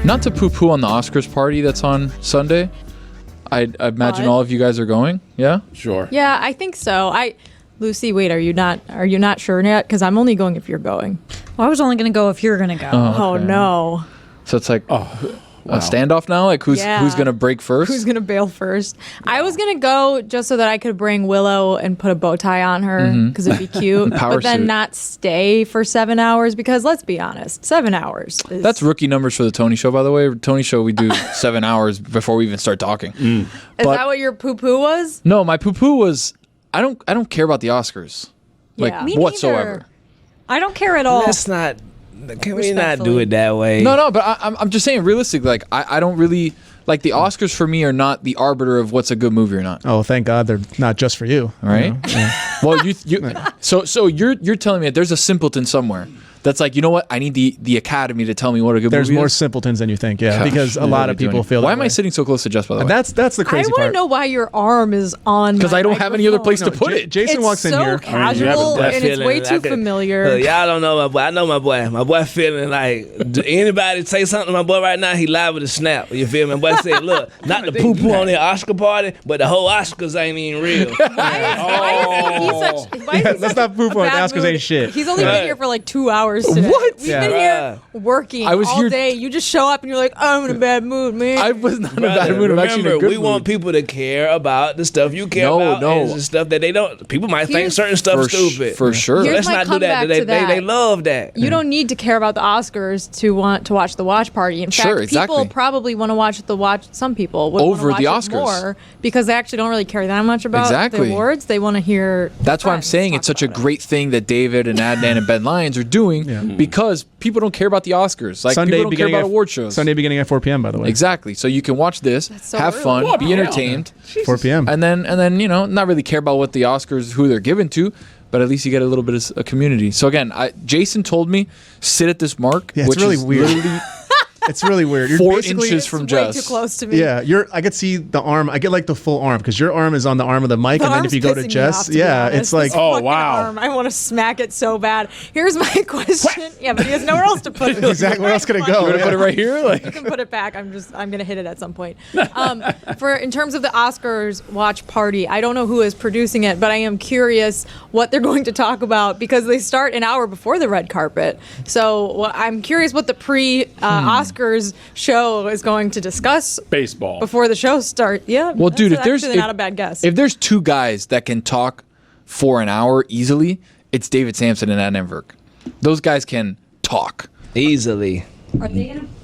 Not to poo-poo on the Oscars party that's on Sunday. I imagine all of you guys are going. Yeah? Sure. Yeah, I think so. Lucy, wait, are you not sure yet? Because I'm only going if you're going. Well, I was only going to go if you're going to go. Oh, no. So it's like a standoff now? Like who's going to break first? Who's going to bail first? I was going to go just so that I could bring Willow and put a bow tie on her because it'd be cute. But then suit. not stay for 7 hours because let's be honest, 7 hours. That's rookie numbers for the Tony Show, by the way. Tony Show, we do 7 hours before we even start talking. Is that what your poo-poo was? No, my poo-poo was, I don't care about the Oscars. Yeah. Me whatsoever. neither. I don't care at all. Let's not. Can we not do it that way? No, but I'm just saying realistically, like I don't really like the Oscars for me are not the arbiter of what's a good movie or not. Oh, thank God they're not just for you. Right? You know? Yeah. Well, so you're telling me that there's a simpleton somewhere that's like, you know what? I need the Academy to tell me what a good There's movie is. more simpletons than you think, yeah. Gosh, because a lot of people feel Why that am way. I sitting so close to Jess, by the way? And that's the crazy I want part. to know why your arm is on. Because I don't have any other place to put it. Jason It's walks in so here. casual and it's way too familiar. Y'all don't know my boy. I know my boy. My boy feeling like, do anybody say something to my boy right now, he liable to snap. You feel me? My boy said, look, not the poo-poo on the Oscar party, but the whole Oscars ain't even real. Let's not poo-poo on the Oscars ain't shit. He's only been here for like 2 hours today. What? We've been here working I was all here- day. You just show up and you're like, I'm in a bad mood, man. I was not in a bad mood. I'm actually in a Remember, good we mood. want people to care about the stuff you care about. And the stuff that they don't. People might think Here's- certain stuff stupid. For sure. Here's Let's my not do that. comeback to that. They love that. You don't need to care about the Oscars to want to watch the watch party. In Sure, fact, exactly. people probably want to watch some people would Over wanna the watch it Oscars. more because they actually don't really care that much about Exactly. the awards. They want to hear. That's why I'm saying it's such a great thing that David and Adnan and Ben Lyons are doing because people don't care about the Oscars. Like people don't care about award shows. Sunday beginning at 4 p.m. by the way. Exactly. So you can watch this, so have early. fun, Oh, be hell. entertained, 4 p.m. and then not really care about what the Oscars who they're given to, but at least you get a little bit of a community. So again, Jason told me sit at this mark, Yeah, it's which really is weird. literally It's really weird. You're 4 basically- inches from Way Jess. too close to me. Yeah, I could see the arm. I get like the full arm because your arm is on the arm of the mic, The and then arm's if you go to pissing me Jess, off, to be yeah, honest. it's like This Oh, fucking wow. arm, I want to smack it so bad. Here's my question. Yeah, but he has nowhere else to put it. exactly where else could it go? You want to put it right here? You Like can put it back. I'm gonna hit it at some point. In terms of the Oscars watch party, I don't know who is producing it, but I am curious what they're going to talk about because they start an hour before the red carpet. So I'm curious what the pre-Oscars show is going to discuss Baseball. before the show starts. Yeah. Well, dude, that's if there's actually not a bad guess. If there's two guys that can talk for an hour easily, it's David Sampson and Adnan Virk. Those guys can talk. Easily.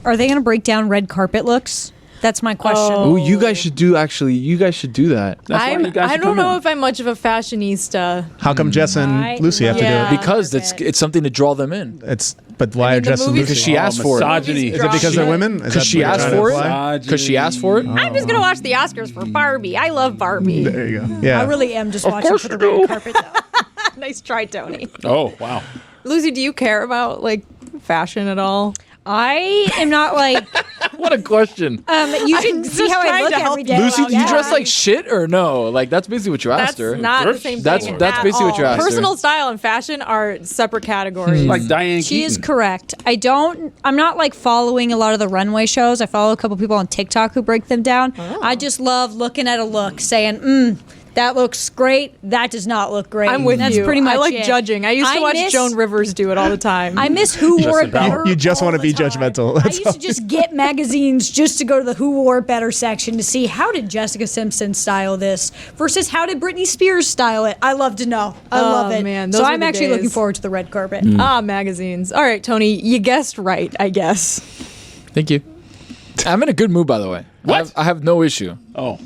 Are they gonna break down red carpet looks? That's my question. Oh, you guys should do that. That's why you guys I should don't come know in. if I'm much of a fashionista. how come Jess and I Lucy have to love- do Yeah. it? Because it's something to draw them in. But why are the Jess and movies- Lucy? Because she asked for it. misogyny. Is it because they're women? Is Because that she what you're asked trying to for imply? it. Because she asked for it. I'm just gonna watch the Oscars for Barbie. I love Barbie. There you go. Yeah. I really am just watching for the red carpet. Though. Nice try, Tony. Oh, wow. Lucy, do you care about like fashion at all? I am not like. What a question. You should see just how I trying look to help every day. Lucy, do you Yeah. dress like shit or no? Like that's basically what you asked That's her. not the same That's thing. that's at basically what you all. asked Personal her. style and fashion are separate categories. Like Diane She is Keaton. correct. I'm not like following a lot of the runway shows. I follow a couple people on TikTok who break them down. I just love looking at a look, saying, that looks great. That does not look great. I'm with That's you. pretty much I like it. judging. I used to watch miss- Joan Rivers do it all the time. I miss Who Wore It Better. You just all wanna the be time. judgmental. I That's used to just get magazines just to go to the Who Wore It Better section to see how did Jessica Simpson style this versus how did Britney Spears style it. I love to know. I love it. man, so those were I'm the actually days. looking forward to the red carpet. magazines. All right, Tony, you guessed right, I guess. Thank you. I'm in a good mood, by the way. What? I have no issue. Oh.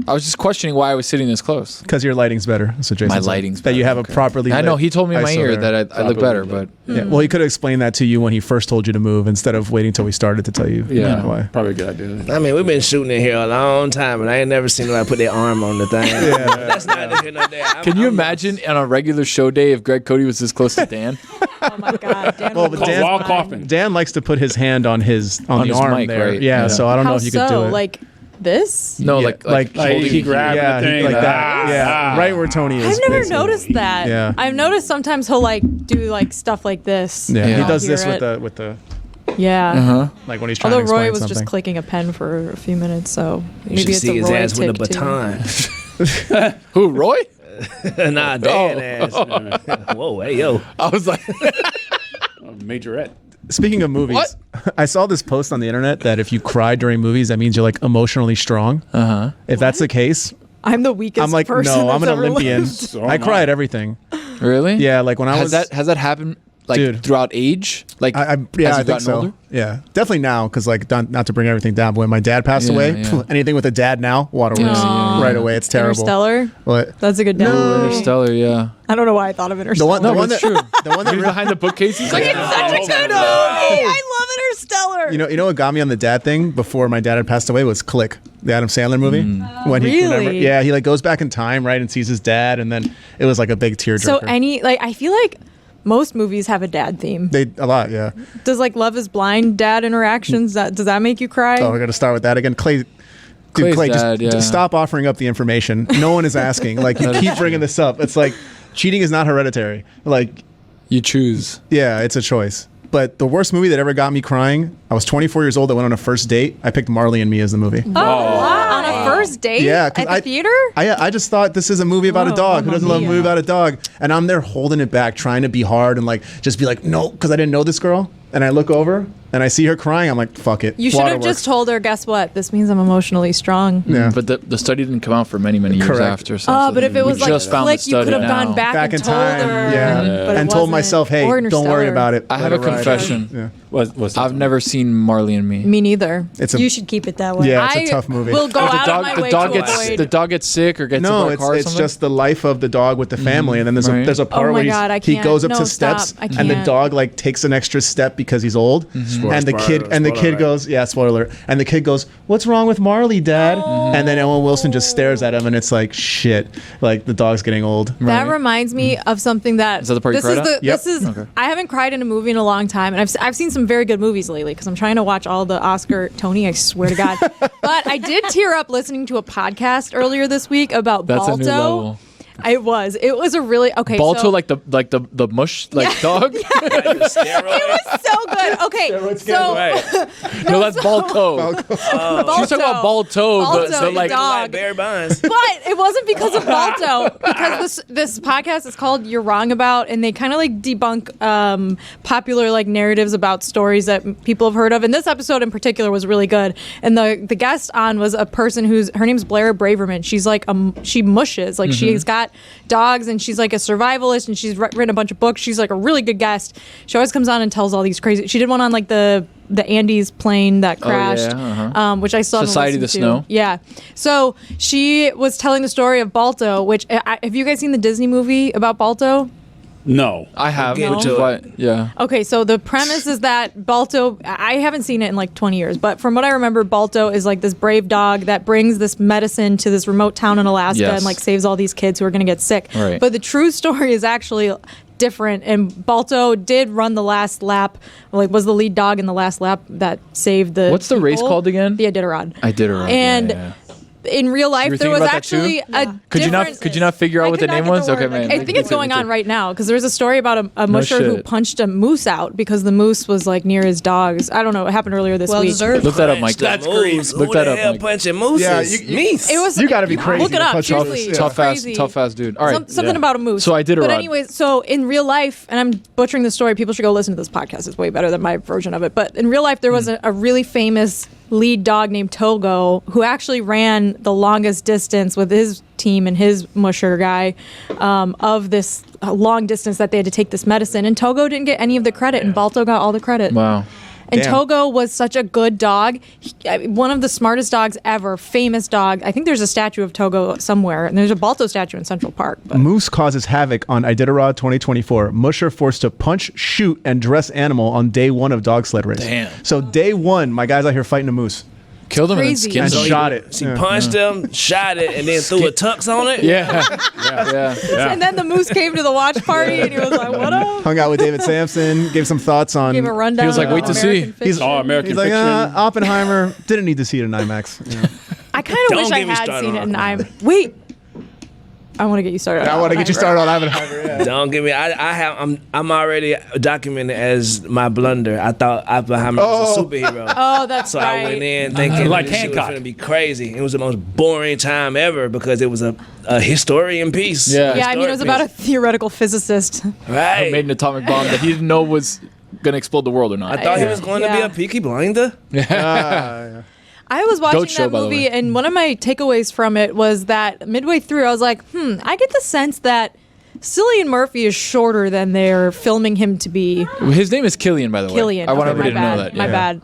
I was just questioning why I was sitting this close. Because your lighting's better. So Jason My said. lighting's that you better, have okay. a properly. I know lit he told me in my ISO ear there. that I look better, but Yeah. Well, he could have explained that to you when he first told you to move instead of waiting till we started to tell you. Yeah. Why. Probably a good idea. I mean, we've been shooting in here a long time, and I ain't never seen nobody put their arm on the thing. That's not here nor there. can you imagine on a regular show day if Greg Cody was this close to Dan? Oh my God, Dan. Well, was but Dan- While fine. coughing. Dan likes to put his hand on the his arm mic, there. right? Yeah, Yeah. so I don't know How if you could so? do it. Like, this? No, Yeah, like holding he grabbed yeah, the thing. like that. Yeah, right where Tony is. I've never basically. noticed that. Yeah. I've noticed sometimes he'll like do like stuff like this. Yeah, and he I'll does hear this it. with the Yeah. like when he's trying Although to explain Roy was something. just clicking a pen for a few minutes, so You maybe should it's see a his Roy ass with a tick, too. baton. who? Roy? Nah, Dan ass. Whoa, hey, yo. I was like, Majorette. Speaking of movies, What? I saw this post on the internet that if you cry during movies, that means you're like emotionally strong. If that's the case, I'm the weakest I'm like, person no, I'm that's an ever Olympian. lived. So I am cry I. at everything. really? Yeah, like when I was Has that happened like Dude. throughout age? Like I as yeah, you've I think gotten so. older? Yeah, definitely now because like not to bring everything down, but when my dad passed Yeah, away, yeah. anything with a dad now, water works Aw. right away. It's terrible. Interstellar. What? That's a good dad Ooh, movie. Interstellar, yeah. I don't know why I thought of The Interstellar. one, No, the but one it's that, true. the one that He's behind the bookcase. He's like, It's such a good movie. I love Interstellar. you know what got me on the dad thing before my dad had passed away was Click, the Adam Sandler movie. When he Really? yeah, he like goes back in time, right, and sees his dad, and then it was like a big tearjerker. So I feel like most movies have a dad theme. They a lot, yeah. Does like Love Is Blind dad interactions does that make you cry? Oh, I got to start with that again. Clay, Clay's Clay, dad, yeah. just stop offering up the information. No one is asking. Like you keep bringing this up. It's like cheating is not hereditary. Like you choose. yeah, it's a choice. But the worst movie that ever got me crying, I was 24 years old. I went on a first date. I picked Marley and Me as the movie. On a first date? Yeah, 'cause at the theater? I just thought this is a movie about a Oh, dog. Who Mamma doesn't love a Mia. movie about a dog? And I'm there holding it back, trying to be hard and like just be like, no, because I didn't know this girl. And I look over and I see her crying. I'm like, fuck it. You should have just told her, guess what? This means I'm emotionally strong. Yeah. But the study didn't come out for many years Correct. after. So Oh, but if it we was like just found the Click, you could study have gone now. back in and told time, her. yeah, but it and told wasn't. myself, hey, Or don't worry Interstellar. about it. I have Let a it ride. confession. Yeah. What's I've never seen Marley and Me. Me neither. It's a You should keep it that way. yeah, it's a tough movie. Will go out of my way to avoid. The dog gets sick or gets hit No, by a car or it's something? just the life of the dog with the family, and then Right. there's a part Oh my where God, I he can't. goes up No, to stop. steps, I and the can't. dog like takes an extra step because he's old, and the kid spoiler alert. goes, yeah, spoiler alert, and the kid goes, "What's wrong with Marley, Dad?" And then Owen Wilson just stares at him, and it's like shit, like the dog's getting old. That Right. reminds me of something that. Is that the part you this cried is at? the, Yep. This is. Okay. I haven't cried in a movie in a long time, and I've seen some very good movies lately because I'm trying to watch all the Oscar. Tony, I swear to God. But I did tear up listening to a podcast earlier this week about That's Balto. a new level. It was a really okay. Balto, so, like the mush dog. it was so good. Okay, so No, that's Balto. Balto. She's talking about Balto, Balto, the like. dog. Barry Bonds. But it wasn't because of Balto, because this podcast is called "You're Wrong About," and they kind of like debunk popular like narratives about stories that people have heard of. And this episode in particular was really good. And the guest on was a person her name's Blair Braverman. She's like she mushes, like she's got dogs, and she's like a survivalist, and she's written a bunch of books. She's like a really good guest. She always comes on and tells all these crazy. She did one on like the Andes plane that crashed, which I still haven't Society of the listened to. Snow. Yeah. So she was telling the story of Balto, which have you guys seen the Disney movie about Balto? No. I have, Get into but yeah. Okay, so the premise is that Balto, I haven't seen it in like 20 years, but from what I remember, Balto is like this brave dog that brings this medicine to this remote town in Alaska Yes. and like saves all these kids who are going to get sick. Right. But the true story is actually different, and Balto did run the last lap, like was the lead dog in the last lap that saved the What's the race people. called again? The Iditarod. Iditarod, And yeah. in real life, You were there thinking was about that too? actually a Could you not figure out I what could the not name get the was? word. Okay, man. I think it's going on right now because there's a story about a musher who shit. punched a moose out because the moose was like near his dogs. I don't know. It happened earlier this Well week. deserved. Look that up, Mike. That's Look Who that the up, hell Mike. punching mooses? Yeah, Meese. It was. You gotta be crazy Look it to up. punch off Seriously, this. it's Tough crazy. ass dude. All right. Something about a moose. So Iditarod. But anyways, so in real life, and I'm butchering the story. People should go listen to this podcast. It's way better than my version of it. But in real life, there was a really famous lead dog named Togo who actually ran the longest distance with his team and his musher guy of this long distance that they had to take this medicine. And Togo didn't get any of the credit, and Balto got all the credit. Wow. And Damn. Togo was such a good dog. One of the smartest dogs ever, famous dog. I think there's a statue of Togo somewhere, and there's a Balto statue in Central Park. But Moose causes havoc on Iditarod 2024. Musher forced to punch, shoot, and dress animal on day one of dog sled race. Damn. So day one, my guy's out here fighting a moose Killed him and Crazy. skinned and him. shot it. She Yeah. punched him, shot it, and then threw a tux on it. Yeah. Yeah. And then the moose came to the watch party, and he was like, "What up?" Hung out with David Sampson, gave some thoughts on. Gave a rundown. He was like, of "Wait to American see." fiction. Oh, American He's like, Fiction. Oppenheimer didn't need to see it in IMAX. Yeah. kind of Don't wish I get me had started seen it, on and wait. I want to get you started. I want to get you started on Oppenheimer. Yeah. Don't give me. I'm already documented as my blunder. I thought Oppenheimer was a superhero. Oh, that's So right. I went in thinking Like this shit was Hancock. going to be crazy. It was the most boring time ever because it was a historian piece. Yeah. Yeah, I mean, it was about a theoretical physicist. right. Made an atomic bomb that he didn't know was gonna explode the world or not. I thought he was going to be a Peaky Blinder. I was Goat watching show, that by the movie, way. and one of my takeaways from it was that midway through, I was like, I get the sense that Cillian Murphy is shorter than they're filming him to be. His name is Killian, by the way. Killian. I want Okay, everybody to my know bad. that. My yeah. bad.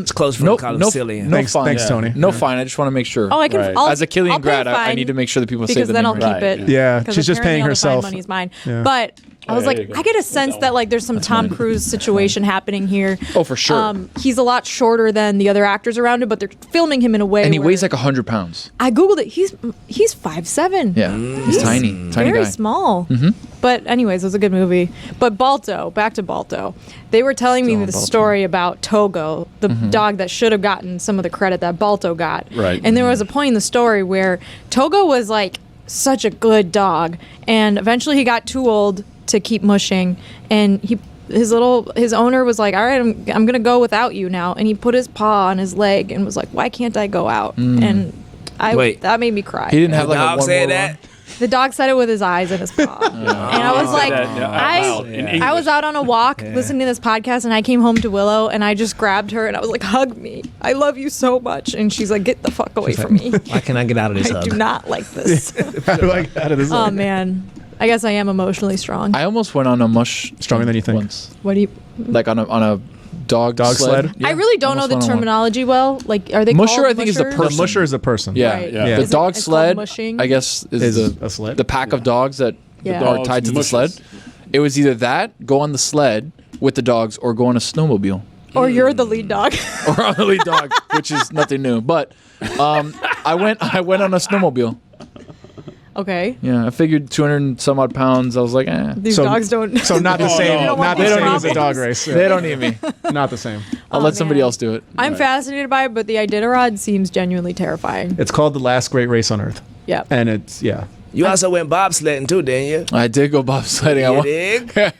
It's close for No, to call him no, Cillian. no Thanks- fine. thanks, Tony. No fine. I just want to make sure. Oh, I can. Right. I'll, As a Killian I'll pay grad, I fine need to make sure that people say because the then name I'll right. keep Right, it. yeah. Because She's just apparently paying all the herself. fine money's mine. Yeah. But I was there like, you go. I get a sense that like there's some Tom Cruise situation happening here. Oh, for sure. He's a lot shorter than the other actors around him, but they're filming him in a way. And he where- weighs like 100 pounds. I googled it. He's 5'7". Yeah. He's tiny. Tiny Very guy. small. But anyways, it was a good movie. But Balto, back to Balto. They were telling me the story about Togo, the dog that should have gotten some of the credit that Balto got. Right. And there was a point in the story where Togo was like such a good dog, and eventually he got too old to keep mushing, and his owner was like, all right, I'm gonna go without you now, and he put his paw on his leg and was like, why can't I go out? And Wait. that made me cry. He didn't have The like a dog one said more that. run. The dog said it with his eyes and his paw. And I was like, That out loud in I was English. out on a walk listening to this podcast, and I came home to Willow, and I just grabbed her, and I was like, hug me. I love you so much. And she's like, get the fuck away from me. Why can I get out of this I do not like this. How do I get out of this? Oh, man. I guess I am emotionally strong. I almost went on a mush Stronger than you think. once. What do you... Like on a dog sled? Yeah, I really don't know almost the went on one. terminology well. Like, are they Musher, called I think, is the mushers? The person. musher is a person. Yeah, Right. Yeah. The Is it- dog it's called sled, mushing? I guess, Is is a sled. the pack of dogs that Yeah. are Dogs tied to the mushes. sled. It was either that, go on the sled with the dogs, or go on a snowmobile. Or you're the lead dog. Or on the lead dog, which is nothing new. But I went on a snowmobile. Okay. Yeah, I figured 200 and some odd pounds. I was like, These dogs don't... So not the No, same. no, Not they the don't same as a need dog this. race. they don't need me. Not the same. I'll let somebody man. else do it. I'm fascinated by it, but the Iditarod seems genuinely terrifying. It's called the last great race on earth, Yeah. and it's You also went bobsledding too, didn't you? I did go bobsledding. I You went, dig?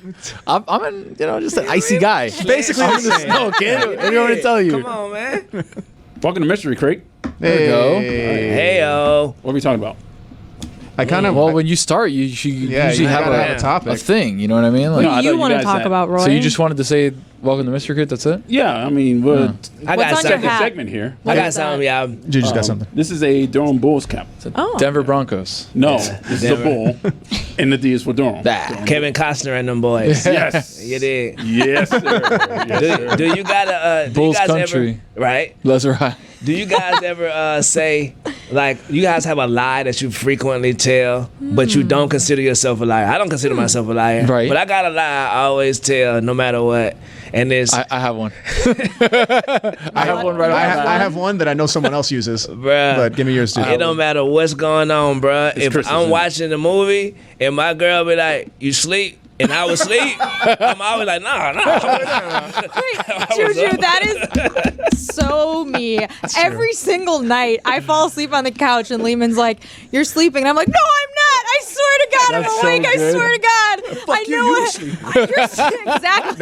I'm an, just an icy guy. basically I'm in the snow, kid. What do you want me to tell you? Come on, man. Welcome to Mystery Crate. There we go. Hey-o. What are we talking about? I kind of Well, when you start, you usually you have gotta a have a topic. a thing. You know what I mean? Like, No, I What do thought you you want to guys talk had- about, Roy? so you just wanted to say welcome to Mystery Kid? That's it? Yeah, I mean, I we're got What's on your something. hat? segment here. I got What's something, that? y'all. You just got something. This is a Durham Bulls cap. Oh. Denver Broncos. No, this is a Denver. bull, and the D is for Durham. Bah. Durham. Kevin Costner and them boys. Yes. You did. Yes, sir. Yes, sir. Do you gotta? Do Bulls you guys country. ever? Right. Let's ride. Do you guys ever say, like, you guys have a lie that you frequently tell, but you don't consider yourself a liar? I don't consider myself a liar, Right. but I got a lie I always tell, no matter what. And it's, I have one. I have one right off the bat. I have one that I know someone else uses, bruh, but give me yours too. it don't matter what's going on, bruh. If Christmas, I'm isn't it? watching the movie and my girl be like, "You sleep," and I was asleep, I'm always like, "Nah." Juju, that is so me. Every single night, I fall asleep on the couch, and Lehman's like, "You're sleeping," and I'm like, "No, I'm not. I swear to God, That's I'm so awake. I good. swear to God. I know it. Exactly.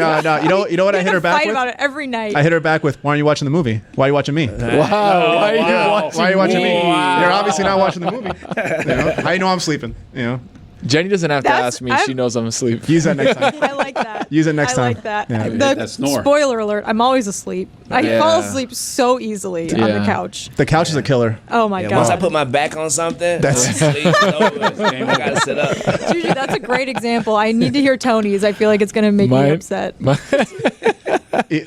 No. You know what I We hit her have to back fight with? about it every night. I hit her back with, "Why aren't you watching the movie? Why are you watching me? Wow. Why are you wow. watching Why are you watching me? Wow. You're obviously not watching the movie. You know? How you know I'm sleeping? You know, Jenny doesn't have to That's- ask me. I'm- She knows I'm asleep. use that next time. I like that. Use it next I time. like that. Yeah. That snore. Spoiler alert, I'm always asleep. I Yeah. fall asleep so easily on the Yeah. couch. The couch is a killer. Oh my Yeah, God. once I put my back on something, That's- sleep, it's over. I gotta sit up. Juju, that's a great example. I need to hear Tony's. I feel like it's going to make me upset.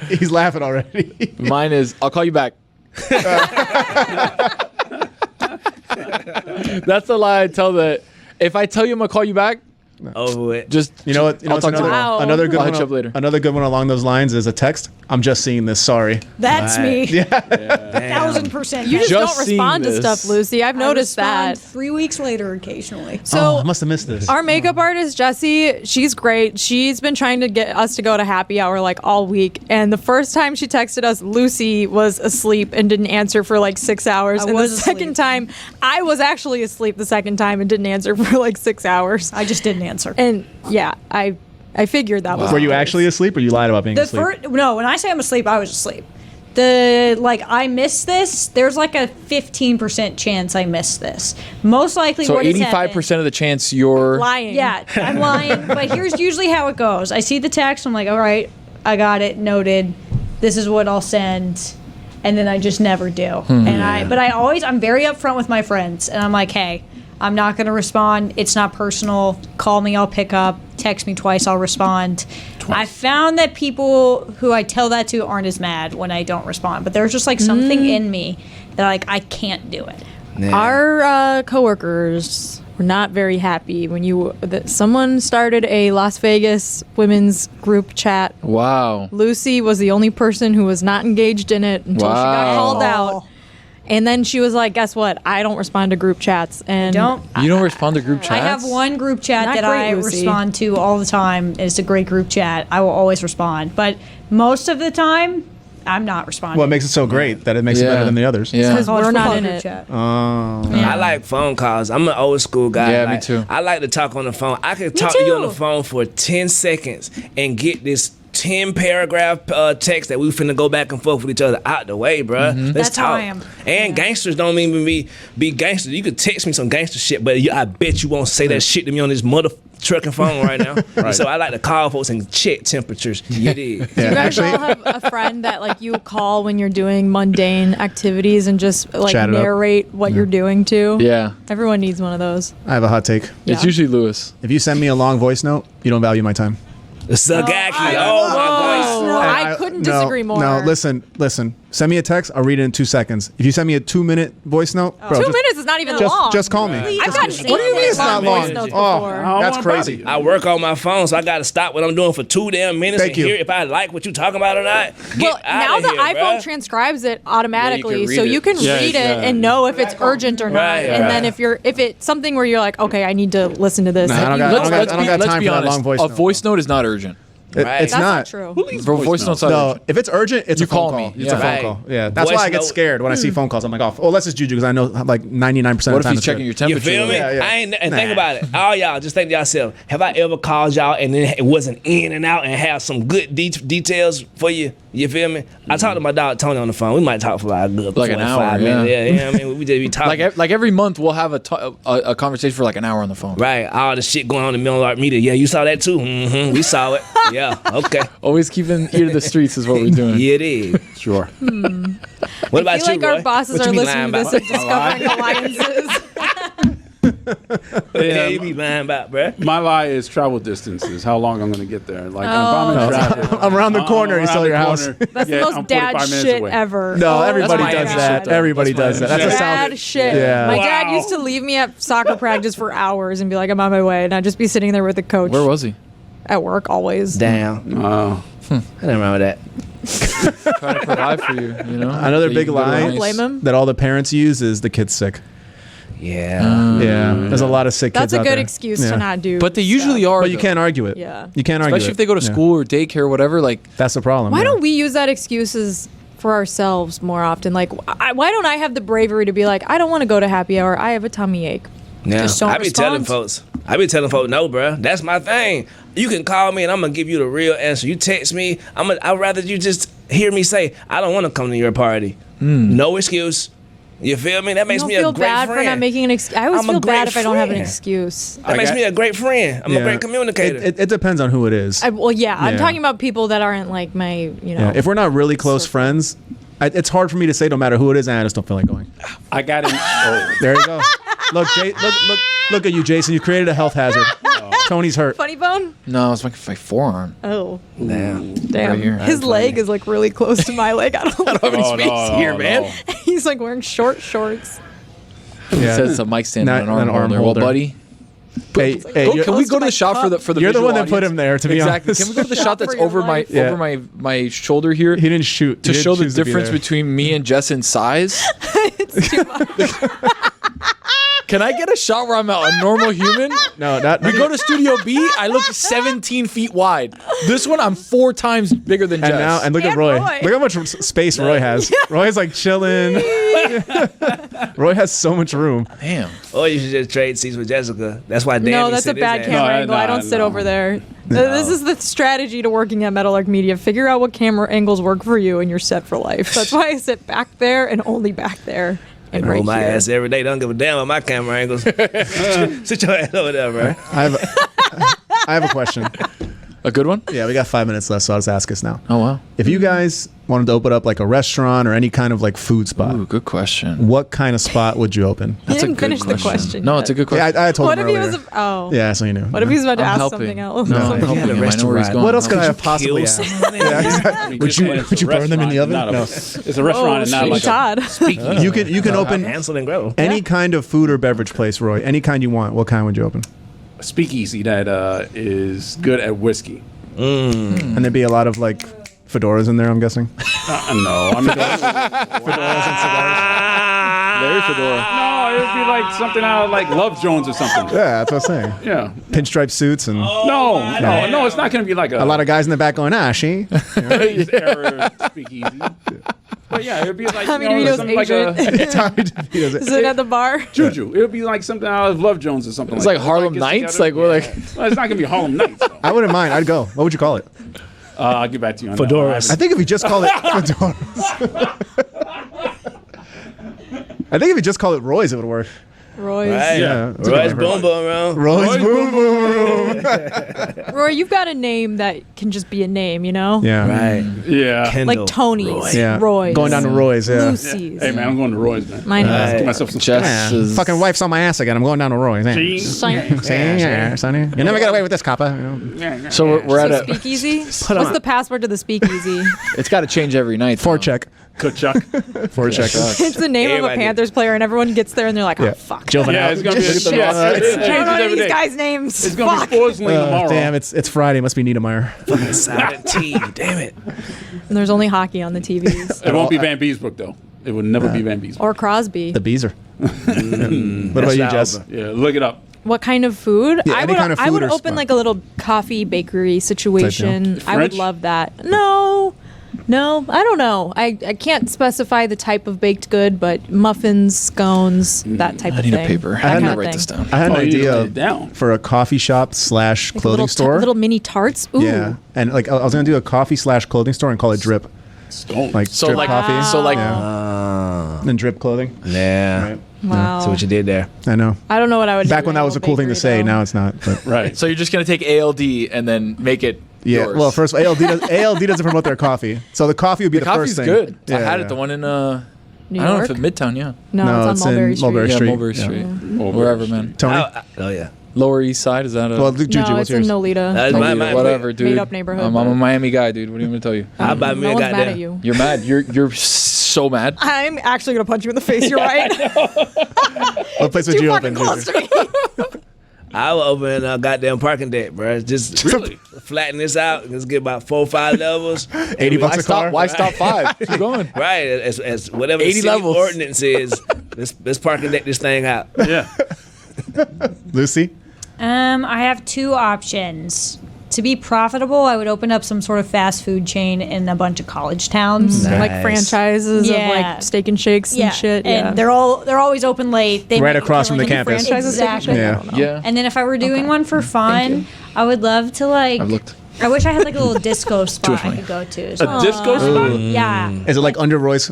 He's laughing already. Mine is, I'll call you back. That's the lie I tell that. If I tell you I'm going to call you back, Over with. Just You know what? I'll talk to you later. Wow. Another good I'll one. hit you up later. Another good one along those lines is a text. I'm just seeing this. Sorry. That's Right. me. Damn. 1000%. You just Just don't seeing respond to this. stuff, Lucy. I've noticed I respond that. 3 weeks later occasionally. So Oh, I must have missed this. our makeup artist Jessie, she's great. She's been trying to get us to go to happy hour like all week. And the first time she texted us, Lucy was asleep and didn't answer for like 6 hours. I And was the asleep. second time, I was actually asleep the second time and didn't answer for like 6 hours. I just didn't answer. And yeah, I figured that was. Were you the case. actually asleep or you lied about being The asleep? no, when I say I'm asleep, I was asleep. I missed this. There's like a 15% chance I missed this. Most likely, So what has 85% of the chance you're lying? Yeah, I'm lying. But here's usually how it goes. I see the text. I'm like, all right, I got it noted. This is what I'll send, and then I just never do. I'm very upfront with my friends, and I'm like, hey, I'm not gonna respond. It's not personal. Call me, I'll pick up. Text me twice, I'll respond. I found that people who I tell that to aren't as mad when I don't respond, but there's just like something in me that like I can't do it. Our coworkers were not very happy when someone started a Las Vegas women's group chat. wow. Lucy was the only person who was not engaged in it until she got Wow. called out. And then she was like, guess what? I don't respond to group chats. And You don't respond to group chats? I have one group chat Not that great, I Lucy. respond to all the time. It's a great group chat. I will always respond. But most of the time, I'm not responding. What makes it so great that it makes it Yeah. better than the others? Yeah. because College we're not football in group it. chat. I like phone calls. I'm an old school guy. Yeah, me Like, too. I like to talk on the phone. I can talk to you on the too. phone for 10 seconds and get this 10 paragraph text that we finna go back and forth with each other out the way, bruh. Let's That's talk. how I am. And gangsters don't even be gangsters. You could text me some gangster shit, but I bet you won't say that shit to me on this mother trucking phone right now. So I like to call folks and check temperatures. You did. You guys all have a friend that like you call when you're doing mundane activities and just like Chat it up. narrate what you're doing too. Yeah. Everyone needs one of those. I have a hot take. It's Yeah. usually Lewis. If you send me a long voice note, you don't value my time. Sagaki. Oh my gosh. No, I couldn't disagree more. No, listen. Send me a text. I'll read it in 2 seconds. If you send me a 2-minute voice note, bro, 2 just, minutes is not even long. just call me. I've gotten What do you mean it's not long? voice notes Oh, before. I don't that's wanna crazy. bother you. I work on my phone, so I gotta stop what I'm doing for 2 damn minutes Thank and you. hear if I like what you talking about or not. Get Well, now outta the here, iPhone bruh. transcribes it automatically, read so it. you can Yeah, read it yeah. and know if it's urgent or not. Right, and right. then if it's something where you're like, okay, I need to listen to this. Nah, I if don't you- got- I don't got- Let's I don't got let's time be for that honest. long voice A note. voice note is not urgent. Right. It's That's not not. true. For voice notes are No, urgent. if it's urgent, it's You a phone call call. me. It's a Yeah. phone Right. call. Yeah, that's Voice why I get note. scared when I see phone calls. I'm like, oh, let's just Juju because I know like 99% What of the if time. he's it's checking good. your You temperature? feel me? Yeah, yeah. I ain't and think about it. All y'all just think to yourself, have I ever called y'all and then it wasn't in and out and have some good details for you? You feel me? I talked to my dog Tony on the phone. We might talk for like a good Like an 45 hour, minutes. yeah. Yeah, you know what I mean? We just be talking. Like every month we'll have a conversation for like an hour on the phone. Right, all the shit going on in Meadowlark Media. Yeah, you saw that too. Mm-hmm. We saw it. Yeah, okay. Always keeping ear to the streets is what we're doing. Yeah, it is. Sure. What about I feel like you, our Roy? bosses What are you be listening lying to this about? and discovering alliances. Yeah, you be lying about, bruh. My lie is travel distances. How long I'm going to get there? Like if I'm in traffic, I'm around the corner. You around sell the your house. corner, That's yeah, the I'm most dad 45 minutes shit away. ever. No, Oh everybody my does God. that. though. Everybody That's does my that. That's a Bad South. shit. Yeah. My dad Wow. used to leave me at soccer practice for hours and be like, I'm on my way. And I'd just be sitting there with the coach Where was he? at work always. Damn. Oh, I didn't remember that. Trying to provide for you, you know? Another So you big can go to a lie nice- Blame him? that all the parents use is the kid's sick. Yeah. Yeah, there's a lot of sick kids That's a out good there. excuse Yeah. to not do. But they usually are. But you though. can't argue it. Yeah. You can't argue Especially it. if they go to Yeah. school or daycare or whatever. Like, That's the problem. Why yeah. don't we use that excuses for ourselves more often? Like, why don't I have the bravery to be like, I don't want to go to happy hour. I have a tummy ache. Yeah. Just don't I be telling respond. folks. No, bruh. That's my thing. You can call me and I'm gonna give you the real answer. You text me, I'd rather you just hear me say, I don't want to come to your party. No excuse. You feel me? That makes I me don't a feel great bad friend. for not making an excuse. I always I'm a feel bad great if I don't have an friend. excuse. That makes me a great friend. I'm a Yeah. great communicator. It depends on who it is. Well, yeah, I'm Yeah. talking about people that aren't like my, you know. Yeah, if we're not really close Circle. friends, it's hard for me to say no matter who it is, and I just don't feel like going. I got in. Oh, There you go. Look, look at you, Jason. You created a health hazard. Tony's hurt. Funny bone? no, it's my forearm. Oh, Damn. damn. Right here. His leg is like really close to my leg. I don't know. oh, no, no. He's like wearing short shorts. He Yeah. says it's a mic stand Not and an arm an arm holder. Well, holder. buddy, Hey, Can we go to the shot for the You're the visual one that put audience? him there, to be Exactly. honest. Can we go to the shot that's for your over life. my shoulder here? He didn't shoot. To He didn't show the choose to be difference there. between me and Jess in size. It's too much. Can I get a shot where I'm a normal human? No, not. We go to Studio B, I look 17 feet wide. This one, I'm 4 times bigger than Jess. And look at And Roy. Roy. Look how much space Roy has. Roy's like chilling. Roy has so much room. Damn. Or you should just trade seats with Jessica. That's why Danny No, that's a sit his bad ass. camera No, angle. I don't sit over there. This is the strategy to working at Meadowlark Media. Figure out what camera angles work for you, and you're set for life. That's why I sit back there and only back there. And Roll right my here. ass every day. Don't give a damn about my camera angles. Sit your ass over there, bro. I have a question. A good one? Yeah, we got 5 minutes left, so I'll just ask us now. Oh, wow. If you guys wanted to open up like a restaurant or any kind of like food spot, Ooh, good question. what kind of spot would you open? You That's a didn't good finish the question. No, yet. it's a good Yeah, question. I told What him if he earlier. was? Yeah, so you knew. What if he was about to I'm ask helping. something else? No, I'm I'm helping helping him. him. I know where he's Restaurant. going. What else could I Could have you possibly kill asked? somebody? Yeah, exactly. Would you burn them in the oven? No. It's a restaurant and not like a Todd. speakeasy. You can open Hansel and Gretel. any kind of food or beverage place, Roy. Any kind you want. What kind would you open? A speakeasy that is good at whiskey. And there'd be a lot of like fedoras in there, I'm guessing. No, I mean, Larry Fedora. no, it would be like something out of like Love Jones or something. Yeah, that's what I'm saying. Yeah. Pinstripe suits and No, it's not going to be like a lot of guys in the back going, she. 80s era speakeasy. But yeah, it would be like, Tommy you know, DeVito's something like agent. a Tommy DeVito's Is it at the bar? juju. It would be like something out of Love Jones or something. It's like like that. Harlem Get Nights? together. Like, we're like... Well, it's not going to be Harlem Nights, though. I wouldn't mind. I'd go. What would you call it? I'll get back to you on Fedoras. I think if you just call it fedoras. I think if you just call it Roy's, it would work. Roy's. Right. Yeah. Roy's boom boom, bro. Roy's boom boom room. Roy, you've got a name that can just be a name, you know? Yeah. Right. Yeah. Kendall. Like Tony's, Yeah. Roy's, Going down to Roy's, yeah. Lucy's. Hey, man, I'm going to Roy's, man. My name Right. Give myself some Jess Yeah. is... Fucking wife's on my ass again. I'm going down to Roy's. Yeah. See? is Yeah, sonny. You never get away with this, copper. So we're at So a... speakeasy? What's the password to the speakeasy? It's got to change every night. Four check. Kachuk. Four check. It's the name of a Everybody- Panthers player, and everyone gets there and they're like, oh, Yeah. fuck. Joven Yeah, out. it's going to be a Just- shit. It I don't changes know every these day. guys' names. It's going to Fuck. be Forsling tomorrow. Damn, it's Friday. Must be Niedermeyer. Silent T. Damn it. And there's only hockey on the TVs. It won't be Van Beesbrook, though. It would never be Van Beesbrook. Or Crosby. The bees are. What about you, Jess? Yeah, look it up. What kind of food? Yeah, I any would kind of I food would or open spot. like a little coffee bakery situation. I would French? love that. No, I don't know. I can't specify the type of baked good, but muffins, scones, that type I of need thing. a paper. That I kind need to of write thing. this down. I had an Oh, you need to write idea it down. for a coffee shop / Like clothing store. little mini tarts. Ooh. Yeah, and like I was gonna do a coffee / clothing store and call it Drip, Stone. like So drip like... coffee. So like... And Drip clothing. Yeah. Right. Wow. So what you did there? I know. I don't know what I would Back do when in that was a cool thing to bakery, say, though. now it's not. But Right. So you're just going to take ALD and then make it yeah, yours. well, first ALD doesn't promote their coffee, so the coffee would be the Coffee's first thing. good. I Yeah, had yeah. it, the one in... New I don't know if York? it's Midtown, yeah. No, it's on Mulberry in Street. Mulberry Yeah, Street. Mulberry Yeah. Street. Mulberry Wherever, Street. man. Tony. Oh yeah. Lower East Side, is that a... Well, Juju, No, what's it's in yours? Nolita. That's No, my dude, mind. whatever, dude. Made-up neighborhood, I'm but- a Miami guy, dude. What do you want me to tell you? How about me? No a one's mad goddamn- at you. You're mad. You're so mad. I'm actually gonna punch you in the face. You're right. What place would Too you fucking open? close Juju? to me. I will open a goddamn parking deck, bro. Just really flatten this out. Let's get about 4 or 5 levels. $80 Why a stop? car. Why stop 5? Keep going. Right, as whatever 80 the city levels. ordinance is. Let's parking deck this thing out. Yeah. Lucy. I have 2 options. To be profitable, I would open up some sort of fast food chain in a bunch of college towns. Nice. Like franchises of Yeah. like steak and shakes Yeah, and shit. and Yeah. they're always open late. They Right make across a from the killing. campus. franchises steak and Exactly. shake? I Yeah. don't know. Yeah. And then if I were doing Okay. one for fun, I would love to like. I've looked. I wish I had like a little disco spot I funny. could go to. A So, disco spot? yeah, Is it like under Roy's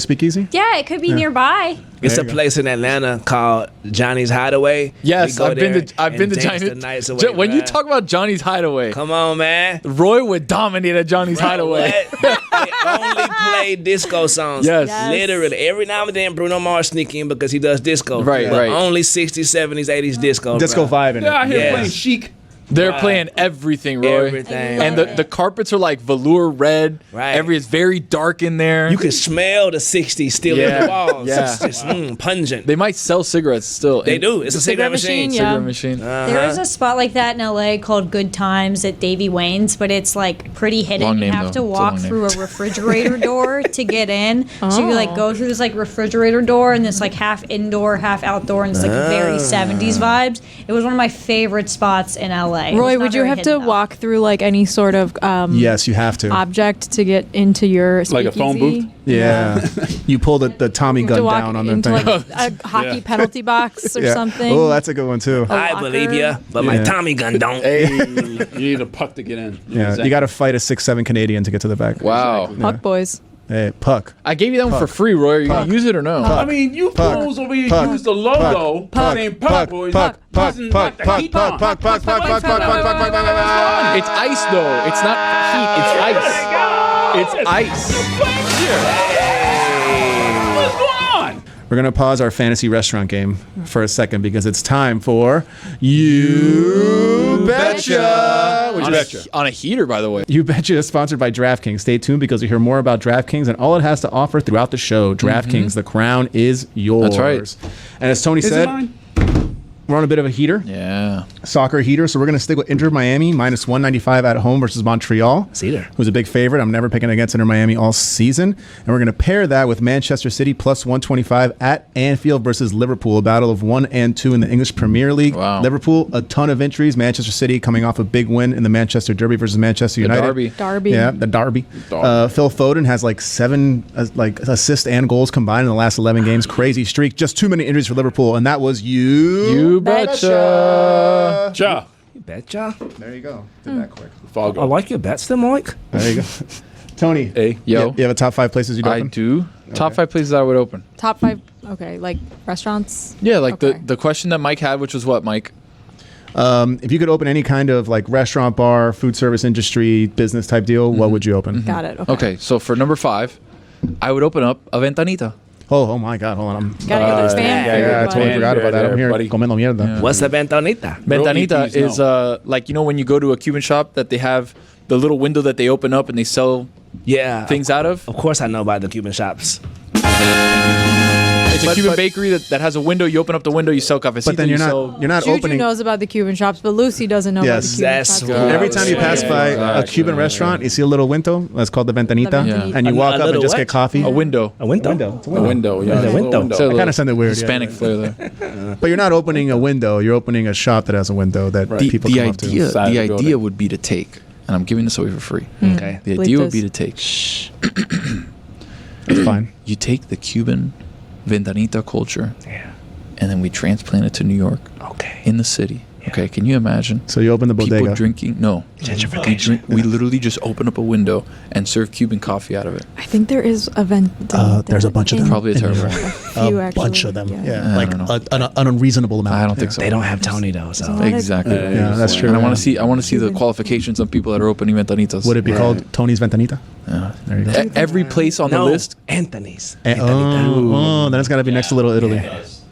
Speakeasy? yeah, it could be nearby. It's There a you go. place in Atlanta called Johnny's Hideaway. Yes, We go I've been there to and dance Johnny's. the nights away, When you bruh. talk about Johnny's Hideaway, Come on, man. Roy would dominate at Johnny's Hideaway. What? They only play disco songs. Yes. Yes. Literally. Every now and then Bruno Mars sneak in because he does disco. Right, but right. only 60s, 70s, 80s disco. Disco bro. vibe in Yeah, I it. hear Yes. playing Chic. They're playing everything, Roy. Everything. And the carpets are like velour red. Right. It's very dark in there. You can smell the 60s still in Yeah. the walls. Yeah. It's just pungent. They might sell cigarettes still. They do. It's a cigarette machine. yeah. Cigarette machine. There is a spot like that in LA called Good Times at Davy Wayne's, but it's like pretty hidden. Long You name, have though. to It's a walk long through a refrigerator door to get in. So you like Oh. go through this like refrigerator door, and it's like half indoor, half outdoor, and it's like very 70s vibes. It was one of my favorite spots in LA. It was Roy, not would you very have to hidden, though. walk through like any sort of Yes, you have to. object to get into your Like a phone speakeasy? booth? Yeah. You pull the Tommy You have to gun walk down on the into thing. like a hockey Yeah. penalty box or something. Oh, that's a good one too. I locker. believe you, but my Yeah. Tommy gun don't. You need a puck to get in. Yeah, you got to fight a 6'7" Canadian to get to the back. Wow. Puck boys. Hey, puck. I gave you that one for free, Roy. Are you going to use it or no? I mean, you fools over here Puck. use the logo. Puck. Saying Puck. puck, boys. Puck. Puck. Using Puck. the Puck. heat Puck. on. Puck. Puck. Puck. Puck. Puck. Puck. Puck. It's ice, though. It's not heat. It's ice. It's ice. What's going on? We're going to pause our fantasy restaurant game for a second because it's time for You Betcha. Which is On a heater, by the way. You Betcha is sponsored by DraftKings. Stay tuned because you'll hear more about DraftKings and all it has to offer throughout the show. DraftKings, the crown is yours. That's right. And as Tony Is it said, mine? we're on a bit of a heater. Yeah. Soccer heater. So we're going to stick with Inter Miami minus 195 at home versus Montreal. Cedar. Who's a big favorite. I'm never picking against Inter Miami all season. And we're going to pair that with Manchester City plus 125 at Anfield versus Liverpool. A battle of 1 and 2 in the English Premier League. Wow. Liverpool, a ton of injuries. Manchester City coming off a big win in the Manchester Derby versus Manchester United. Derby. Darby. Yeah, the Derby. Phil Foden has like 7 assists and goals combined in the last 11 games. Crazy streak. Just too many injuries for Liverpool. And that was You Betcha. Ja. You betcha. There you go. Did that quick. Fargo. I like your bets there, Mike. There you go. Tony. Hey. Yo. You have a top 5 places you'd I open? do. Top 5 places I would open. Top 5. Okay, like restaurants. Yeah, like Okay. the question that Mike had, which was what, Mike? If you could open any kind of like restaurant, bar, food service industry, business type deal, what would you open? Got it. Okay. Okay, so for number 5, I would open up a ventanita. Oh my God. Hold on. Gotta get the fan food, I but- totally forgot about that. I'm here buddy. comiendo mierda. What's the ventanita? Ventanita EPs, is like, you know, when you go to a Cuban shop that they have the little window that they open up and they sell Yeah. things out of. Of course I know about the Cuban shops. It's a Cuban bakery that has a window. You open up the window, you sell cafecito. But then you you're sell, not Juju opening. knows about the Cuban shops, but Lucy doesn't know about the Yes. Cuban That's shops. good. Every time you pass by a exactly. Cuban restaurant, you see a little window. That's called the ventanita. The ventanita. And you A walk up and little just what? get coffee. a window. A window. It's a A window. Yeah. The window. It's a little Kind of sounded weird. Hispanic yeah. flair there. But you're not opening a window. You're opening a shop that has a window that people The come up to. idea, Side of the the idea building. would be to take, and I'm giving this away for free. Okay. The Bleep idea would this. be to take. It's fine. You take the Cuban ventanita culture, Yeah. and then we transplant it to New York, Okay. in the city. Okay, can you imagine? So you open the bodega. People drinking? No. Gentrification. We literally just open up a window and serve Cuban coffee out of it. I think there is a vent. There's a bunch of them. Probably a in terrible New one. York. few, A actually. bunch of them. Yeah, I like don't an unreasonable amount. I don't think so. They don't have Tony though, so. lot of- Exactly. Yeah, that's true. And I want Yeah. to see the qualifications of people that are opening ventanitas. Would it be called Tony's Ventanita? There you go. Every place on the No, list? Anthony's. Oh, then it's got to be next to Little Italy.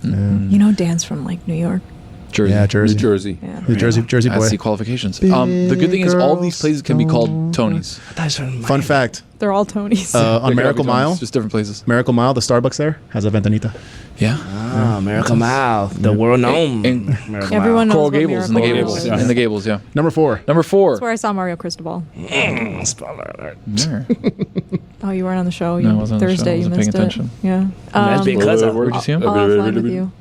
You know, Dan's from like New York. Jersey. Yeah, New Jersey. Jersey. Yeah. The Jersey boy. That's the qualifications. The good thing is all these places can be called Tony's. Fun fact: They're all Tonys. on They Miracle gotta be Tony's, Mile, just different places. Miracle Mile, the Starbucks there has a Ventanita. Yeah. Ah, Miracle Mile, the world known. And Miracle Everyone knows Coral what Gables in the Miracle Gables. Mile is. In the Gables, yeah. Number 4. Number 4. That's where I saw Mario Cristobal. Mile. Spoiler alert. Yeah. Oh, you weren't on the show. No, I You, wasn't on the show. Thursday, I you wasn't missed paying it. attention. Yeah. That's because of Where'd you see him? I'll offline with you.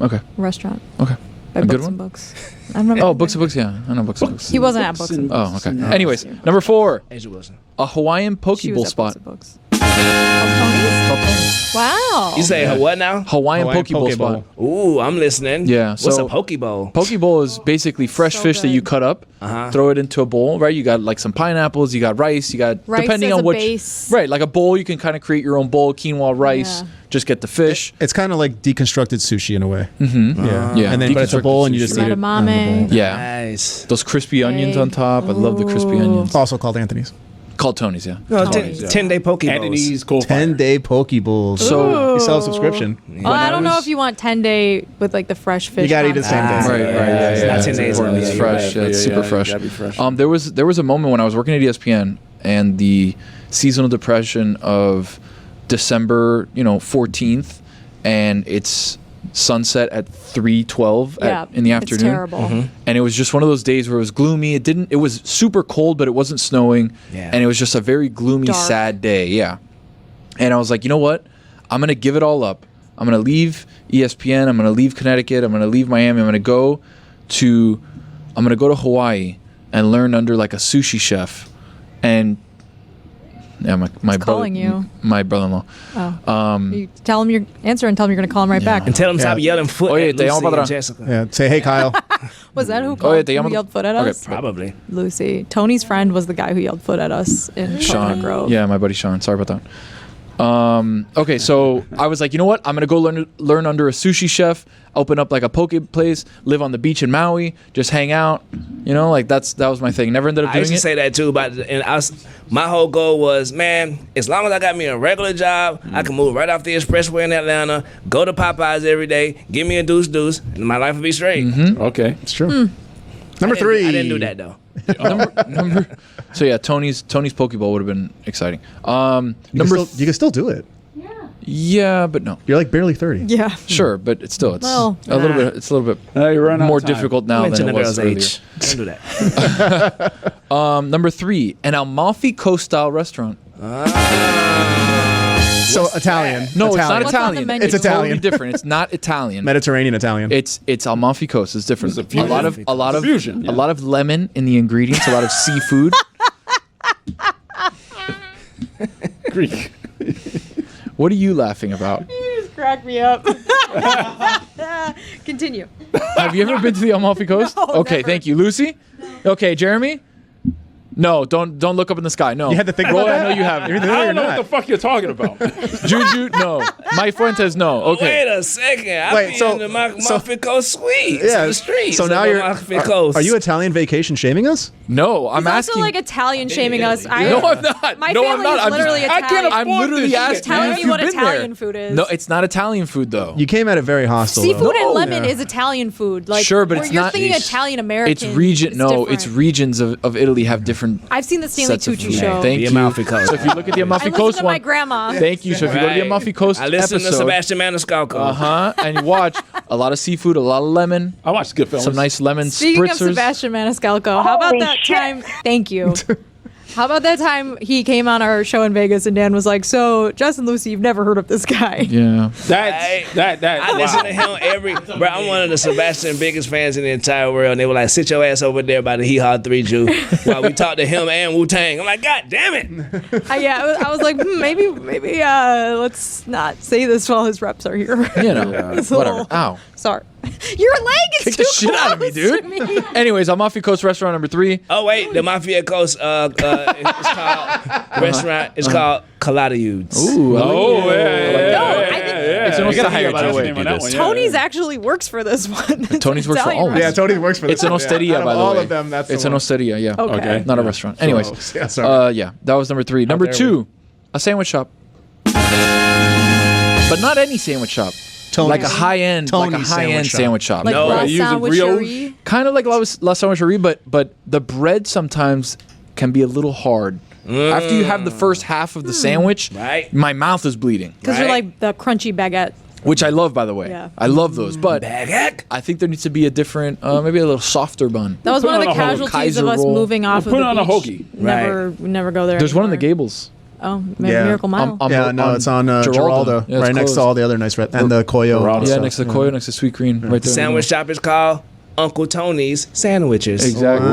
Okay. Restaurant. Okay. By A good Books one? and Books. I don't know. Oh, Books and Books, yeah. I know Books and Books. He wasn't at Books and Books. Oh, okay. Anyways, number 4, Asia Wilson. a Hawaiian poke She bowl was at spot. Books and Books. Oh, Tony's? Wow. You say what now? Hawaiian poke bowl poke spot. Ooh, I'm listening. Yeah, What's so- a poke bowl? Poke bowl is basically fresh So fish that you good. cut up, throw it into a bowl, right? You got like some pineapples, you got rice, you got Rice depending as on a which base. right, like a bowl. You can kind of create your own bowl, quinoa, rice. Yeah. Just get the fish. It's kind of like deconstructed sushi in a way. Yeah, And then, but it's a bowl, and you just eat it. Edamame. out of the bowl. Yeah, Nice. those crispy onions on top. I love the crispy Ooh. onions. It's also called Anthony's. Called Tony's, yeah. No, Tony's, 10-day poke bowls. Anthony's cool. 10-day poke bowls. So- you sell a subscription. Oh, I don't know if you want 10-day with like the fresh fish. You gotta eat it the same concept. day. Right, yeah. It's not 10 It's days. important. It's Yeah, fresh. you're right. It's Yeah, super yeah, fresh. you gotta be fresh. There was a moment when I was working at ESPN and the seasonal depression of December, 14th, and it's sunset at 3:12 in the afternoon. It's terrible. And it was just one of those days where it was gloomy. It was super cold, but it wasn't snowing. Yeah. And it was just a very gloomy, Dark. sad day. Yeah. And I was like, you know what? I'm going to give it all up. I'm going to leave ESPN. I'm going to leave Connecticut. I'm going to leave Miami. I'm going to go to Hawaii and learn under like a sushi chef. And yeah, my brother, calling you. my brother-in-law. You tell him your answer and tell him you're going to call him right back. And tell them to stop yelling foot Oh, yeah, at te llamo Lucy para and atrás. Jessica. Yeah, say, hey, Kyle. Was that who Oh, called? yeah, te who llamo- yelled foot at Okay, us? Probably. Lucy. Tony's friend was the guy who yelled foot at us in Sean. Coconut Grove. Yeah, my buddy Sean. Sorry about that. Okay, so I was like, you know what? I'm gonna go learn under a sushi chef, open up like a poke place, live on the beach in Maui, just hang out. Like that was my thing. Never ended up I doing used to it. say that too, my whole goal was, man, as long as I got me a regular job, I can move right off the expressway in Atlanta, go to Popeyes every day, give me a deuce, and my life would be straight. Okay. It's true. Number 3. I didn't do that though. number. So yeah, Tony's Poke Bowl would have been exciting. You can still do it. Yeah, but no. You're like barely 30. Yeah. Sure, but it's still Well, a little bit. It's a little bit You run out more of time. difficult now Mention than the it was girl's earlier. age. Don't do that. Number 3, an Amalfi Coast style restaurant. So Italian. No, it's not Italian. What's on the Italian. menu? It's Italian. Totally different. It's not Italian. Mediterranean Italian. It's Amalfi Coast. It's different. It's a fusion. a lot of Fusion, yeah. a lot of lemon in the ingredients. A lot of seafood. Greek. What are you laughing about? You just crack me up. Continue. Have you ever been to the Amalfi Coast? No, Okay, never. thank you, Lucy. Okay, Jeremy. No, don't look up in the sky. No, You had to think Roy, about that? I know you have. You're I you're don't know not. what the fuck you're talking about. Juju, no. Mike Fuentes, no. Okay. Wait a second. I Wait, be so- in the so- Amalfi Coast Suites. Yeah. In the streets. So of now the you're. Amalfi Coast. Are you Italian vacation shaming us? No, I'm He's asking. also like Italian shaming us. no, I'm not. My no, I'm family not. is I'm literally just, Italian. I'm afford literally this asking shit, Telling if you you've what been Italian there. food is. No, it's not Italian food though. You came at it very hostile. Seafood though. and lemon Yeah. is Italian food. Like, Sure, but where it's you're not- thinking It's- Italian American. It's region. No, different. it's regions of Italy have different. I've seen the Stanley sets of Tucci food. show. Thank The you. Amalfi Coast. So if you look at the I Amalfi listened Coast to one, my grandma. thank you. So if you go to the Right. Amalfi Coast I listen to episode, Sebastian Maniscalco. and you watch a lot of seafood, a lot of lemon, I watched Goodfellas. some nice lemon Speaking of spritzers. Sebastian Maniscalco, how about that time? Thank you. How about that time he came on our show in Vegas and Dan was like, "So, Justin Lucy, you've never heard of this guy?" Yeah. That. I listen to him bro, I'm one of the Sebastian biggest fans in the entire world. And they were like, sit your ass over there by the Hee Haw 3 Jew while we talk to him and Wu-Tang. I'm like, God damn it. I was like, maybe, let's not say this while his reps are here. You know, It's a whatever. little- Ow. Sorry. Your leg is Kick too the shit out of me, close dude. to me. Anyways, Amalfi Coast restaurant number 3. Oh, wait, the Mafia Coast it's called restaurant. It's called Caladiudes. Ooh. Oh, No, I think It's an You gotta Osteria, hire by the Josh way. name on that one, yeah. Tony's actually works for this one. Tony's works for Italian all of them. Yeah, Tony works for this. It's an one. Osteria, Out of by the all way. of them, that's It's the an one. Osteria, yeah. Okay. Not a restaurant. Anyways, Yeah, sorry. yeah, that was number 3. Number dare 2, a sandwich shop. But not any sandwich shop. Tony's. Like a high-end, Tony's sandwich shop. Like No, La using Sandwicherie. Kind of like La Sandwicherie, but the bread sometimes can be a little hard. After you have the first half of the sandwich, Right. my mouth is bleeding, Because you're Right. like the crunchy baguette. which I love, by the way. Yeah. I love those, but Baguette. I think there needs to be a different, maybe a little softer bun. That was Put one of the on a whole casualties Kaiser of us roll. moving off We'll of put the on a beach. hoagie. Never go there. There's one in the anymore. Gables. Oh, Yeah. Miracle Mile. Yeah, no, it's on Giraldo, Yeah, it's right next closed. to all the other nice and the Coyo. Giraldo. Yeah, stuff. next to Koyo, next to Sweet Green, right there. Sandwich shop is called Uncle Tony's Sandwiches. Exactly.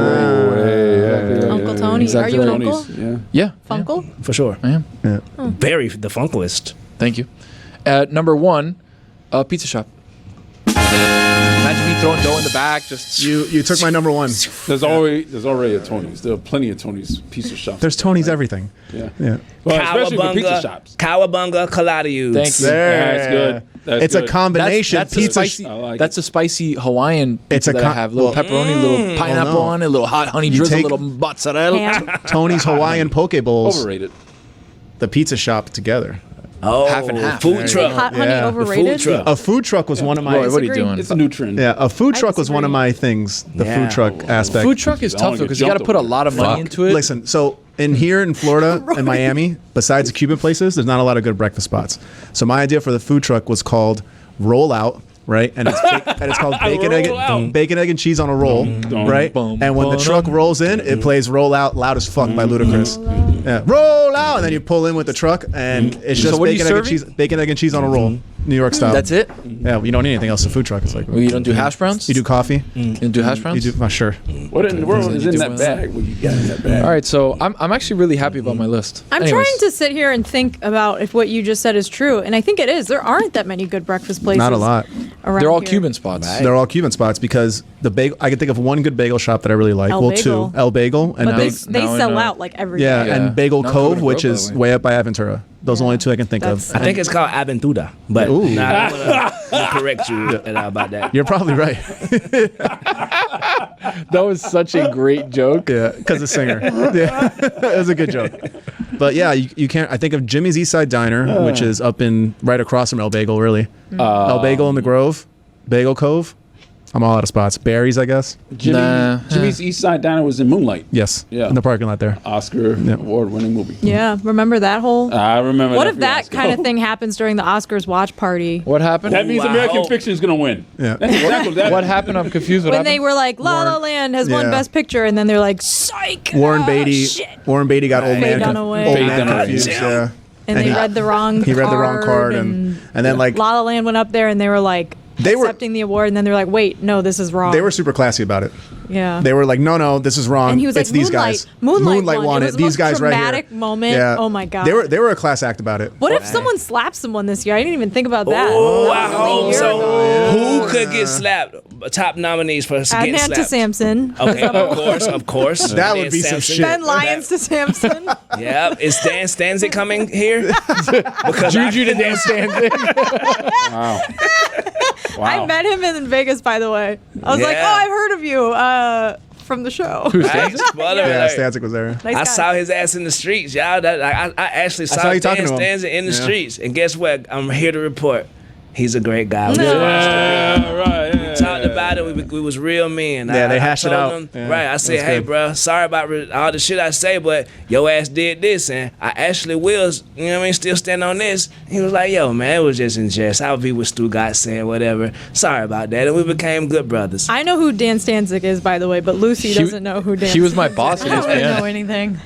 Uncle Tony. Exactly Are you an right. uncle? Yeah. Yeah. Funkle? For sure. I am. Very the funkiest. Thank you. Number 1, pizza shop. Imagine me throwing dough in the back. Just You took my number 1. There's already a Tony's. There are plenty of Tony's pizza shops. There's Tony's everything. Yeah. Yeah. Well, especially for pizza shops. Cowabunga Caladiudes. Thank you. There. That's good. That's it's a good. combination That's pizza. a spicy. I like That's a spicy Hawaiian pizza It's a that I have. Little pepperoni, little pineapple on it, little hot honey drizzle, take- little mozzarella. Ham. Tony's Hawaiian poke bowls, overrated. the pizza shop together. Oh, Half and half. food There you truck. Hot honey Yeah. The overrated. food truck. A food truck was one of my. Roy, what are you disagree. doing? It's a new trend. Yeah, a food truck was one of disagree. my things. The Yeah. food truck aspect. Food truck is I tough wanna though get because you got to jumped put a over lot of money into it. Listen, so here in Florida and Miami, besides the Cuban places, there's not a lot of good breakfast spots. So my idea for the food truck was called Roll Out, right? And it's called Roll Out. bacon, egg, and cheese on a roll, right? boom, And when the boom, truck boom. rolls in, it plays Roll Out loud as fuck by Ludacris. Yeah, roll out, and then you pull in with the truck, and it's just what are you bacon, egg, and cheese on a roll, New York style. That's it. Yeah, you don't need anything else. The food truck is like. Well, you don't do hash browns. You do coffee. You don't do hash You browns. do. Sure. What in the world is you in do that with that? bag? What you got in that bag? All right, so I'm actually really happy about my list. I'm Anyways. trying to sit here and think about if what you just said is true, and I think it is. There aren't that many good breakfast places. Not a lot. Around They're all here. Cuban spots. They're all Cuban spots because the bagel. I can think of one good bagel shop that I really like. El Well, Bagel. two. El Bagel and But they, Bag- they now I sell know. out like every yeah, day. Yeah. and Bagel Not Cove, Dakota which Grove, is by the way. way up by Aventura. Those are only two I can think That's- of. I think it's called Aventura, but Ooh. nah, I'm gonna correct you about that. You're probably right. That was such a great joke. Yeah, because the singer. Yeah, it was a good joke. But yeah, you can't. I think of Jimmy's Eastside Diner, which is up in right across from El Bagel, really. El Bagel in the Grove, Bagel Cove. I'm all out of spots. Barry's, I guess. Jimmy's East Side Diner was in Moonlight. Yes. Yeah. In the parking lot there. Oscar award-winning movie. Yeah, remember that whole? I remember. What that if that fiasco. kind of thing happens during the Oscars watch party? What happened? That means Wow. American Fiction is going to win. Yeah. That's exactly what that What is. happened? I'm confused. What When happened? they were like, La La Warren- Land has won yeah. Best Picture, and then they're like, psych! Warren ah, Beatty. shit. Warren Beatty got old Faye man. Dunaway. Old Faye man Dunaway. confused. Yeah. And they he- read the wrong He read the wrong card, and then like La La Land went up there, and they were like, They were- accepting the award, and then they're like, wait, no, this is wrong. they were super classy about it. yeah. They were like, no, this is wrong. And he was it's like, these Moonlight. guys. Moonlight won. won It it. was the These most guys right here. dramatic moment. Yeah. Oh my God. They were a class act about it. What if someone slapped someone this year? I didn't even think about that. Oh, That I was a hope year so. ago. Who could get slapped? Top nominees for getting Adnan to slapped. Samson. Okay, of course. That would Dan be some Sampson. shit. Ben Lyons to Samson. Yeah, is Dan Stanzik coming here? Because Juju to Dan Stanzik. Wow. I met him in Vegas, by the way. I was like, Yeah. oh, I've heard of you from the show. Right? Spoiler Yeah, alert. Stanzik was there. Nice I guy. saw his ass in the streets, y'all. I actually saw saw you Dan talking to him. Stanzik in the Yeah. streets. And guess what? I'm here to report. He's a great guy. We Yeah, right. Yeah, talked about it. We was real men. Yeah, they hashed it told out. him, Yeah, right. I said, that's hey, good. bro, sorry about all the shit I say, but your ass did this, and I actually will, you know what I mean, still stand on this. He was like, yo, man, it was just in jest. I'll be with Stugotz saying whatever. Sorry about that. And we became good brothers. I know who Dan Stanzik is, by the way, but Lucy doesn't know who Dan He was my Stanzik boss is. at I don't really know ESPN. anything.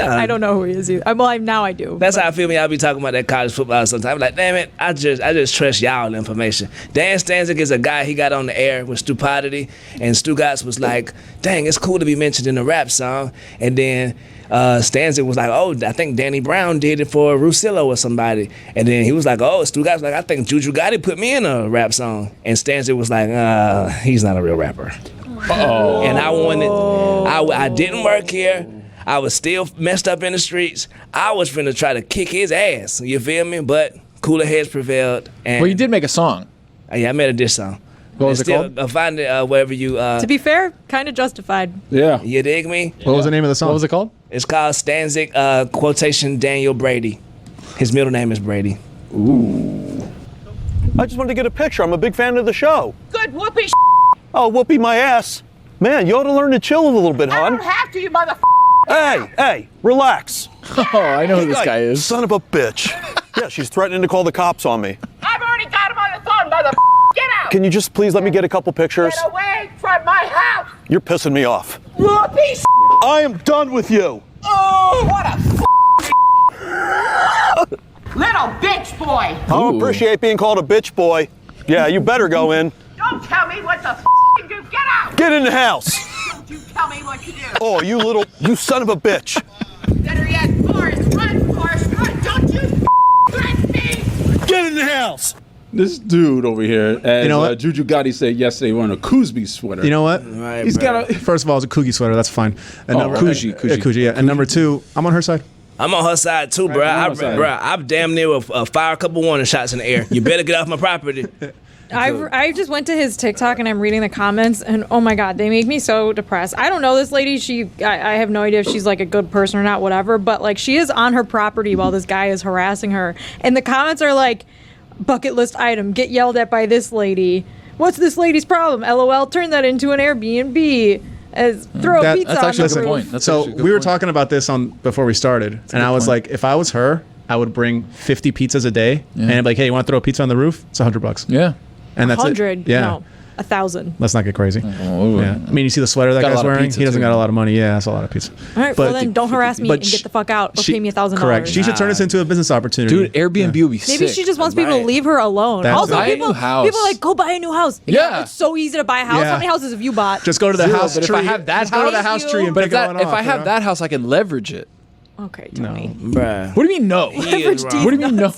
I don't know who he is either. Well, now I do. That's how I feel when y'all be talking about that college football sometimes. I'm like, damn it, I just trust y'all information. Dan Stanzik is a guy, he got on the air with Stupidity, and Stugotz was like, dang, it's cool to be mentioned in a rap song. And then Stanzik was like, oh, I think Danny Brown did it for Russillo or somebody. And then he was like, oh, Stugotz was like, I think Juju Gotti put me in a rap song. And Stanzik was like, he's not a real rapper. Oh. And I wanted, I didn't work here. I was still messed up in the streets. I was finna try to kick his ass. You feel me? But cooler heads prevailed. And Well, you did make a song. Yeah, I made a diss song. What was And it still, called? Find it wherever you. To be fair, kind of justified. Yeah. You dig me? What was the name of the song? What was it called? It's called Stanzik quotation Daniel Brady. His middle name is Brady. I just wanted to get a picture. I'm a big fan of the show. Good whoopee Oh, whoopee my ass. Man, you ought to learn to chill a little bit, I hon. don't have to, you motherfucker. Hey, relax. Oh, I know who this guy is. Son of a bitch. Yeah, she's threatening to call the cops on me. I've already got him on the phone, motherfucker. Get out. Can you just please let me get a couple pictures? Get away from my house. You're pissing me off. Whoopee. I am done with you. Oh, what a little bitch boy. I don't appreciate being called a bitch boy. Yeah, you better go in. Don't tell me what to do. Get out. Get in the house. Don't you tell me what to do. Oh, you son of a bitch. Better yet, Forrest, run, Don't you threaten me. Get in the house. This dude over here, as You know what? Juju Gotti said yesterday, wearing a Coosby sweater. You know what? Right, He's bro. got a. First of all, it's a Coogie sweater. That's fine. And Oh, Coogee, Coogie, yeah. And number two, I'm on her side. I'm on her side too, bro. I'm damn near fire a couple warning shots in the air. You better get off my property. I just went to his TikTok and I'm reading the comments and oh my god, they make me so depressed. I don't know this lady. I have no idea if she's like a good person or not, whatever. But like she is on her property while this guy is harassing her, and the comments are like, "Bucket list item: get yelled at by this lady. What's this lady's problem? LOL. Turn that into an Airbnb. As throw a pizza that's on actually the a good roof." point. That's So actually a good we were point. talking about this before we started, and I was like, if I was her, I would bring 50 pizzas a day, and I'd be like, hey, you want to throw a pizza on the roof? It's $100. Yeah. And that's 100? it. Yeah. No, 1,000. Let's not get crazy. Oh, Yeah. I mean, you see the sweater that Got a guy's lot of wearing? pizza, He doesn't too. got a lot of money. Yeah, that's a lot of pizza. All right, well then don't harass me and get the fuck out or pay me $1,000. Correct. She should turn this into a business opportunity. Dude, Airbnb would be sick. Maybe she just wants people to Right. leave her alone. That's Also, it. Buy a people new house. are like, go buy a new house. Yeah. It's so easy to buy a house. Yeah. How many houses have you bought? Just go to the Zero, house but if tree. I have that just go to the house- house tree and But pick if one if off, I have you know? that house, I can leverage it. Okay, Tony. Bruh. What do you mean no? He is wrong. What do you mean no?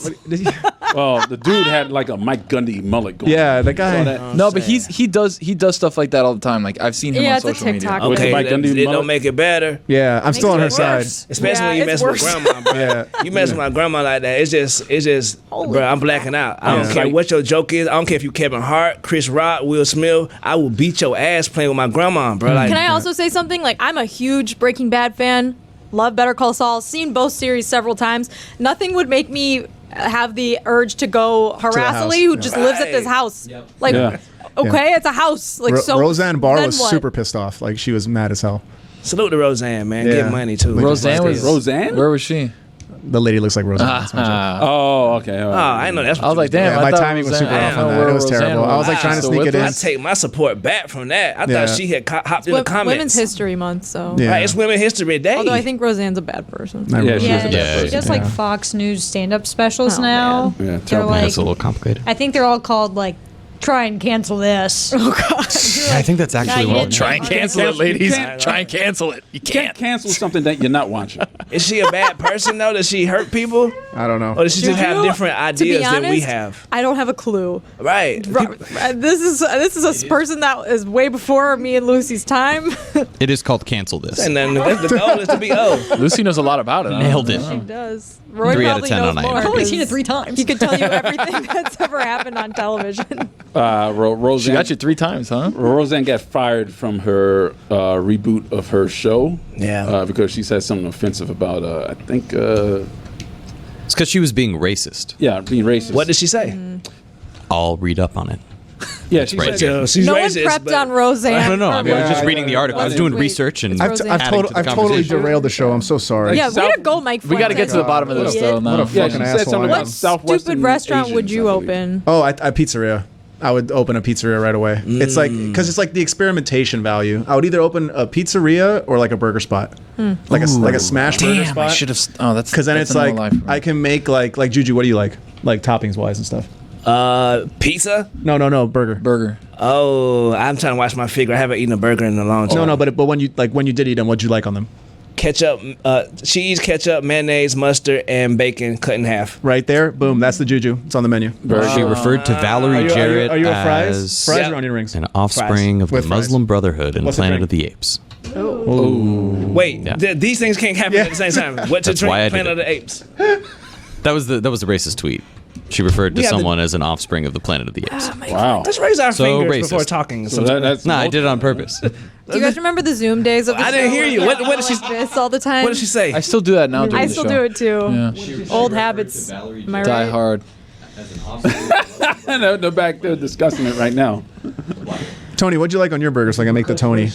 Well, the dude had like a Mike Gundy mullet going. Yeah, the guy. Saw that? No, but he does stuff like that all the time. Like I've seen him Yeah, on it's a social media. TikTok. With the Okay, Mike that, Gundy it mullet? don't make it better. Yeah, I'm still on her it side. worse. Especially Yeah, when you it's mess with worse. grandma, bro. Yeah. You mess with my grandma like that. It's just, bro. I'm blacking out. I don't Yeah. care what your joke is. I don't care if you Kevin Hart, Chris Rock, Will Smith. I will beat your ass playing with my grandma, bro. Like, Can I also say something? Like, I'm a huge Breaking Bad fan. Love Better Call Saul. Seen both series several times. Nothing would make me have the urge to go harass a house. lady who just lives at this Right. house. Like, Yeah. okay, it's a house. Like, so Roseanne Barr then was what? super pissed off. Like she was mad as hell. salute to Roseanne, man. Yeah. Get money too. Roseanne was Roseanne? Where was she? The lady looks like Roseanne. That's my joke. Oh, okay. All Oh, right. I know that's. What I was you like, damn. Yeah, I my thought timing was Roseanne- super I off don't on know that. where It was Roseanne terrible. I was like trying to Still sneak with it in. I us? take my support back from that. I Yeah. thought she had hopped in the comments. Women's History Month, so. Yeah. Right, it's Women's History Day. Although I think Roseanne's a bad person. I Yeah, really- she is a bad Yeah, person. just like Yeah. Fox News stand-up specials Oh, now. man. Yeah, they're terrible. like, That's a little complicated. I think they're all called like, try and cancel this. Oh god. I think that's actually Nah, what. you Try and cancel it, ladies. Try and cancel it. You You can't can't. cancel something that you're not watching. Is she a bad person though? Does she hurt people, I don't know. or does she just have Juju, different to be ideas than we honest, have? I don't have a clue. Right. This is a person that is way before me and Lucy's time. It is called cancel this. And then the goal is to be old. Lucy knows a lot about it. I don't Nailed know. it. She does. Roy 3 out of probably 10 knows on more. IMDb. I've only seen it because 3 times. He could tell you everything that's ever happened on television. Roseanne, She got you 3 times, huh? Roseanne got fired from her reboot of her show. Yeah. Because she said something offensive about, I think, It's because she was being racist. being racist. What did she say? I'll read up on it. Yeah, she right said. there. She's No racist. one prepped but- on Roseanne. I don't know. I mean, I was just Yeah, reading the article. I was doing Wait, research and it's Roseanne. I've adding to the totally conversation. derailed the show. I'm so sorry. Yeah, way to go, Mike. We got to get to the bottom of this, though. Now. What a Yeah, she fucking said asshole. something I about am. Southwestern Stupid restaurant would Asians, you I believe. open? Oh, I pizzeria. I would open a pizzeria right away. It's like because it's like the experimentation value. I would either open a pizzeria or like a burger spot, like a smash burger Damn, I spot. should have. Oh, that's Because then that's it's another like life. I can make like Juju. What do you like toppings wise and stuff? Pizza? No, burger. burger. Oh, I'm trying to watch my figure. I haven't eaten a burger in a long time. No, but when you did eat them, what'd you like on them? Ketchup, cheese, ketchup, mayonnaise, mustard, and bacon cut in half. Right there, boom. That's the Juju. It's on the menu. She referred to Valerie Jarrett Are you a fries? as Fries Yeah. or onion rings? an offspring of With the fries. Muslim Brotherhood and What's the Planet drink? of the Apes. Wait, Yeah. these things can't happen Yeah. at the same time. What to That's why I drink? did Planet it. of the Apes. That was the racist tweet. She referred to We have someone as an offspring of the Planet of the Apes. Wow. Let's raise our So fingers racist. before talking. So that's Nah, I did it on purpose. Do you guys remember the Zoom days of the I show? didn't hear you. What did she? Like this all the time. What did she say? I still do that now. during I the still show. do it too. Yeah. Old habits. Am I Die right? hard. they're back there discussing it right now. Tony, what'd you like on your burger so I can make the Tony?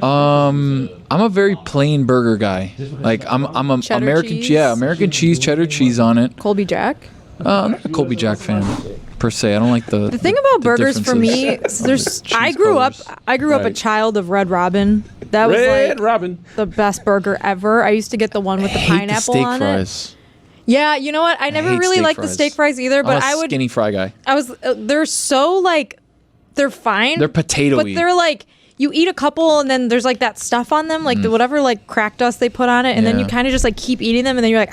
I'm a very plain burger guy. Like I'm a Cheddar American cheese? American cheese, cheddar cheese on it. Colby Jack. I'm not a Colby Jack fan per se. I don't like the. The thing about burgers for me, there's. I grew up a Right. child of Red Robin. That was Red like Robin. the best burger ever. I used to get the one with the hate the pineapple steak on it. fries. Yeah, you know what? I never hate really steak liked the fries. steak fries either, but I'm a I would. skinny fry guy. I was. They're so like, they're fine. They're potato-y. but they're like. You eat a couple and then there's like that stuff on them, like the whatever like crack dust they put on it, and then you Yeah. kind of just like keep eating them, and then you're like,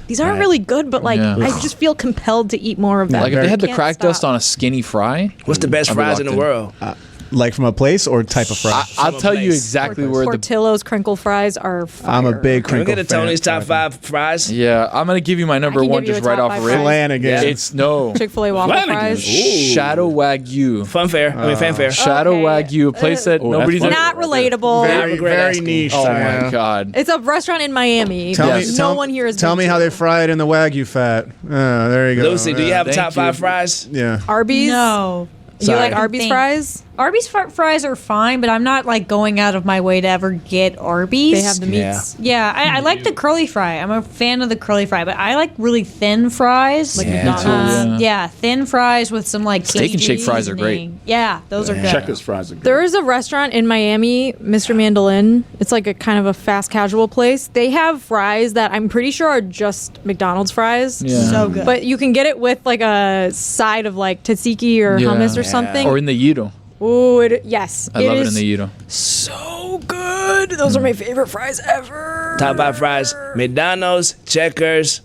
these aren't really good, but like Yeah. I just feel compelled to eat more of them. Like if they had the Can't crack dust stop. on a skinny fry. What's the best I'd be fries in the locked world? Like from a place or type of fry? I'll tell you place. exactly where the. Portillo's crinkle fries are fire. I'm a big Can we crinkle get a fan. Tony's top 5 fries? Yeah, I'm gonna give you my number can one give you just a right top off 5 rip. fries. Flanagan. It's no Chick-fil-A waffle Flanagan's. fries. Ooh. Shadow Wagyu. Fanfare. I mean, fanfare. Shadow Okay. Wagyu, a place that Oh, nobody's that's Not funny. relatable. Very, great very asking. niche. Oh Diana. my god. It's a restaurant in Miami. Tell Yes. me, No one here has Tell been me how to. they fry it in the Wagyu fat. There you go. Lucy, do you have a Thank top 5 you. fries? Yeah. Arby's. No. You Sorry. like Arby's Think. fries? Arby's fries are fine, but I'm not like going out of my way to ever get Arby's. They have the meats. Yeah, I like the curly fry. I'm a fan of the curly fry, but I like really thin fries. Like Yeah. McDonald's. Yeah, thin fries with some like Steak and Shake Cajun fries are great. seasoning. Yeah, those are good. Checkers fries are good. There is a restaurant in Miami, Mr. Mandolin. It's like a kind of a fast casual place. They have fries that I'm pretty sure are just McDonald's fries. Yeah. So good. But you can get it with like a side of like tzatziki or Yeah. hummus or Yeah. something. Or in the Yito. Ooh, yes. I love it in is the Yito. so good. Those are my favorite fries ever. Top 5 fries: McDonald's, Checkers,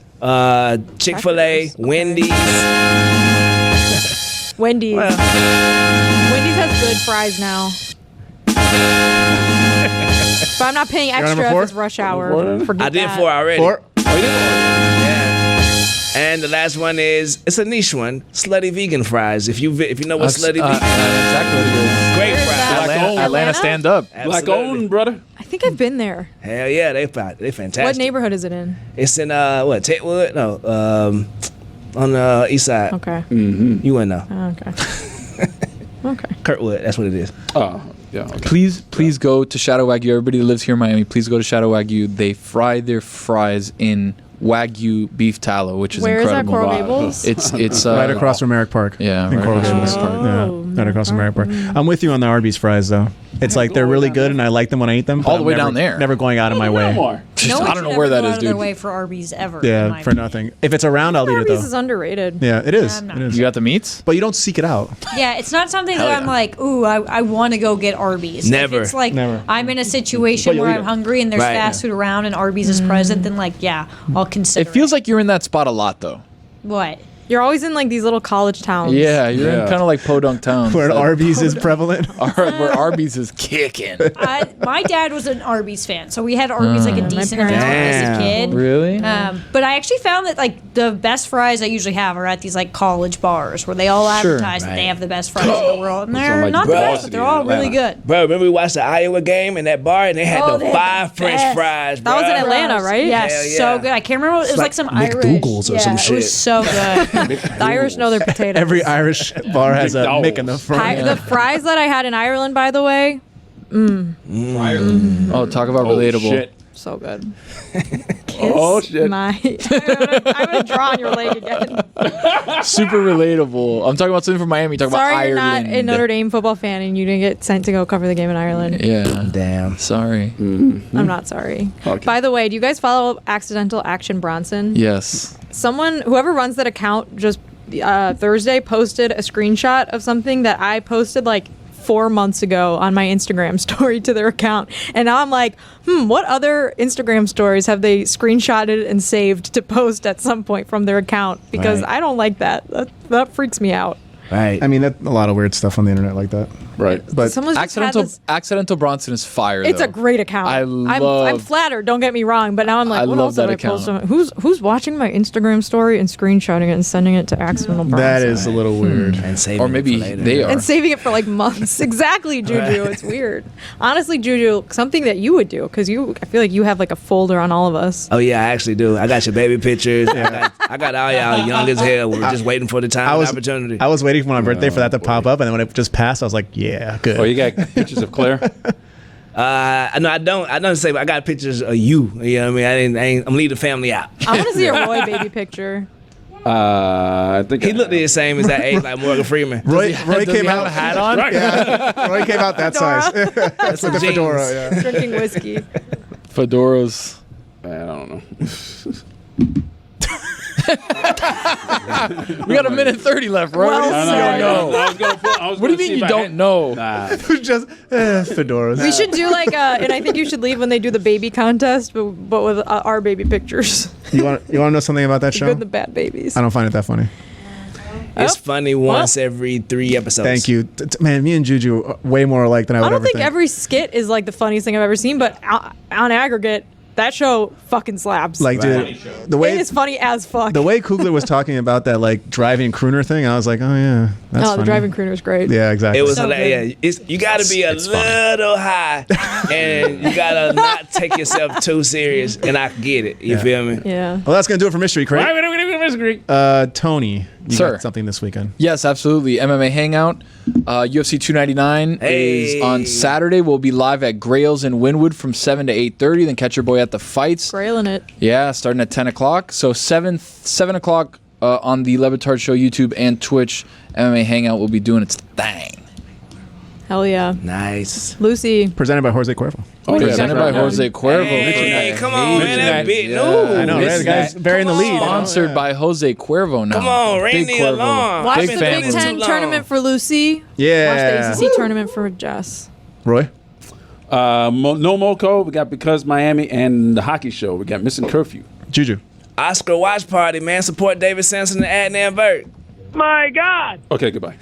Chick-fil-A, Wendy's. Wendy's. Wendy's has good fries now. But I'm not paying number extra 4? if it's rush hour. Four? Forget I did that. 4 already. 4? Yeah. And the last one is, it's a niche one, slutty vegan fries. If you know what slutty vegan, exactly what it is. great Where's fries. that? Atlanta, Atlanta? stand up. Black Absolutely. owned, brother. I think I've been there. Hell yeah, they fantastic. What neighborhood is it in? It's in what, Tatewood? No, on the east side. Okay. You wouldn't know. Okay. Okay. Kurtwood, that's what it is. Oh, yeah. Okay. Please go to Shadow Wagyu. Everybody that lives here in Miami, please go to Shadow Wagyu. They fry their fries in Wagyu beef tallow, which is Where is that, incredible. Coral Wow. Gables? It's Right across from Merrick Park. Yeah, In right Coral across Gables. from Merrick Yeah, right across from Merrick Park. I'm with you on the Arby's fries, though. It's like they're really good, and I like them when I eat them. but All the I'm way never- down there. Never going out of my way. More. No one I don't know should where ever that go is, out of their dude. way for Arby's ever. in Yeah, my for opinion. nothing. If it's around, I'll eat it, Arby's though. is underrated. Yeah, it is. I'm not. It is. You got the meats? But you don't seek it out. Yeah, it's not something Hell that I'm yeah. like, ooh, I want to go get Arby's. Never. If it's like Never. I'm in a situation you'll where eat I'm it. hungry and there's Right. fast food around and Arby's is present, then like, yeah, I'll consider It feels like you're in that spot a lot, though. what? You're always in like these little college towns. Yeah, you're in Yeah. kind of like podunk towns. Where Like, Arby's is prevalent. where Arby's is kicking. My dad was an Arby's fan, so we had Arby's like a decent amount as a kid. Really? But I actually found that like the best fries I usually have are at these like college bars where they all Sure. advertise that they Right. have the best fries in the world, and they're like not the best, varsity but they're all in really Atlanta. good. Bro, remember we watched the Iowa game in that bar and they had Oh, the they had 5 the French best. fries, That was in bro. Atlanta, right? Yes, Hell yeah. so good. I can't remember. It was like some Irish. McDougal's or yeah, some It shit. was so good. The Irish know their potatoes. Every Irish bar has a McDowell's. Mick in the front. The fries that I had in Ireland, by the way, Oh, talk about relatable. Shit. so good. Oh, shit. I'm gonna draw on your leg again. Super relatable. I'm talking about something from Miami. Talking Sorry, about you're Ireland. not a Notre Dame football fan and you didn't get sent to go cover the game in Ireland. Yeah. Damn. Sorry. I'm not sorry. Okay. By the way, do you guys follow Accidental Action Bronson? Yes. Whoever runs that account just Thursday posted a screenshot of something that I posted like 4 months ago on my Instagram story to their account. And now I'm like, what other Instagram stories have they screenshotted and saved to post at some point from their account? Because Right. I don't like that. That freaks me out. Right. I mean, that's a lot of weird stuff on the internet like that. Right. But Someone's just had Accidental Bronson is fire. it's though. a great account. I'm love- flattered. Don't get me wrong, but now I'm like, I what love else have that I account. posted? Who's watching my Instagram story and screenshotting it and sending it to Accidental Bronson? that is a little weird. and saving Or it maybe for later. they are. And saving it for like months. Exactly, Juju. It's weird. Honestly, Juju, something that you would do because I feel like you have like a folder on all of us. Oh yeah, I actually do. I got your baby pictures. I got all y'all young as hell. We're just waiting for the time and opportunity. I was waiting for my birthday for that to pop up, and then when it just passed, I was like, yeah, good. Oh, you got pictures of Claire? No, I don't say. But I got pictures of you. You know what I mean? I'm leaving the family out. I want to see a Roy baby picture. I think He looked the same as that age, like Morgan Freeman. Roy Does came he have out a hat on? Roy came out that size. That's With the jeans. fedora, yeah. Drinking whiskey. Fedoras. I don't know. We got a minute 30 left, bro. Well You don't know. I was gonna What do you mean you don't know? Nah. Just fedoras. We should do like, and I think you should leave when they do the baby contest, but with our baby pictures. You want to know something about that The show? good and the bad babies. I don't find it that funny. It's funny once every 3 episodes. Thank you, man. Me and Juju are way more alike than I would I don't ever think think. every skit is like the funniest thing I've ever seen, but on aggregate, that show fucking slaps. Like, dude, the way it is funny as fuck. the way Kugler was talking about that like driving crooner thing, I was like, oh yeah, that's the funny. driving crooner was great. Yeah, exactly. It was So hilarious. Yeah, you got to be a little high, and you got to not take yourself too serious. And I get it. You feel me? Yeah. Well, that's gonna do it for Mystery Crate. Tony, you Sir. got something this weekend? Yes, absolutely. MMA Hangout, UFC 299 is on Saturday. We'll be live at Grails in Wynwood from 7 to 8:30. Then catch your boy at the fights. Grailing it. Yeah, starting at 10 o'clock. So 7 o'clock on the LeBatard Show YouTube and Twitch. MMA Hangout will be doing its thing. Hell yeah. Nice. Lucy. Presented by Jose Cuervo. Presented by Jose Cuervo. Hey, come on, man. That big news. I know, right? The guy's very in the lead. Sponsored by Jose Cuervo now. Come on, ring Big the Cuervo. alarm. Watch Big the fan. Big Ten tournament for Lucy. Yeah. Watch the ACC tournament for Jess. Roy? No Moco. We got Because Miami and the hockey show. We got Missing Curfew. Juju. Oscar watch party, man. Support David Sampson and Adnan Burt. My God. Okay, goodbye.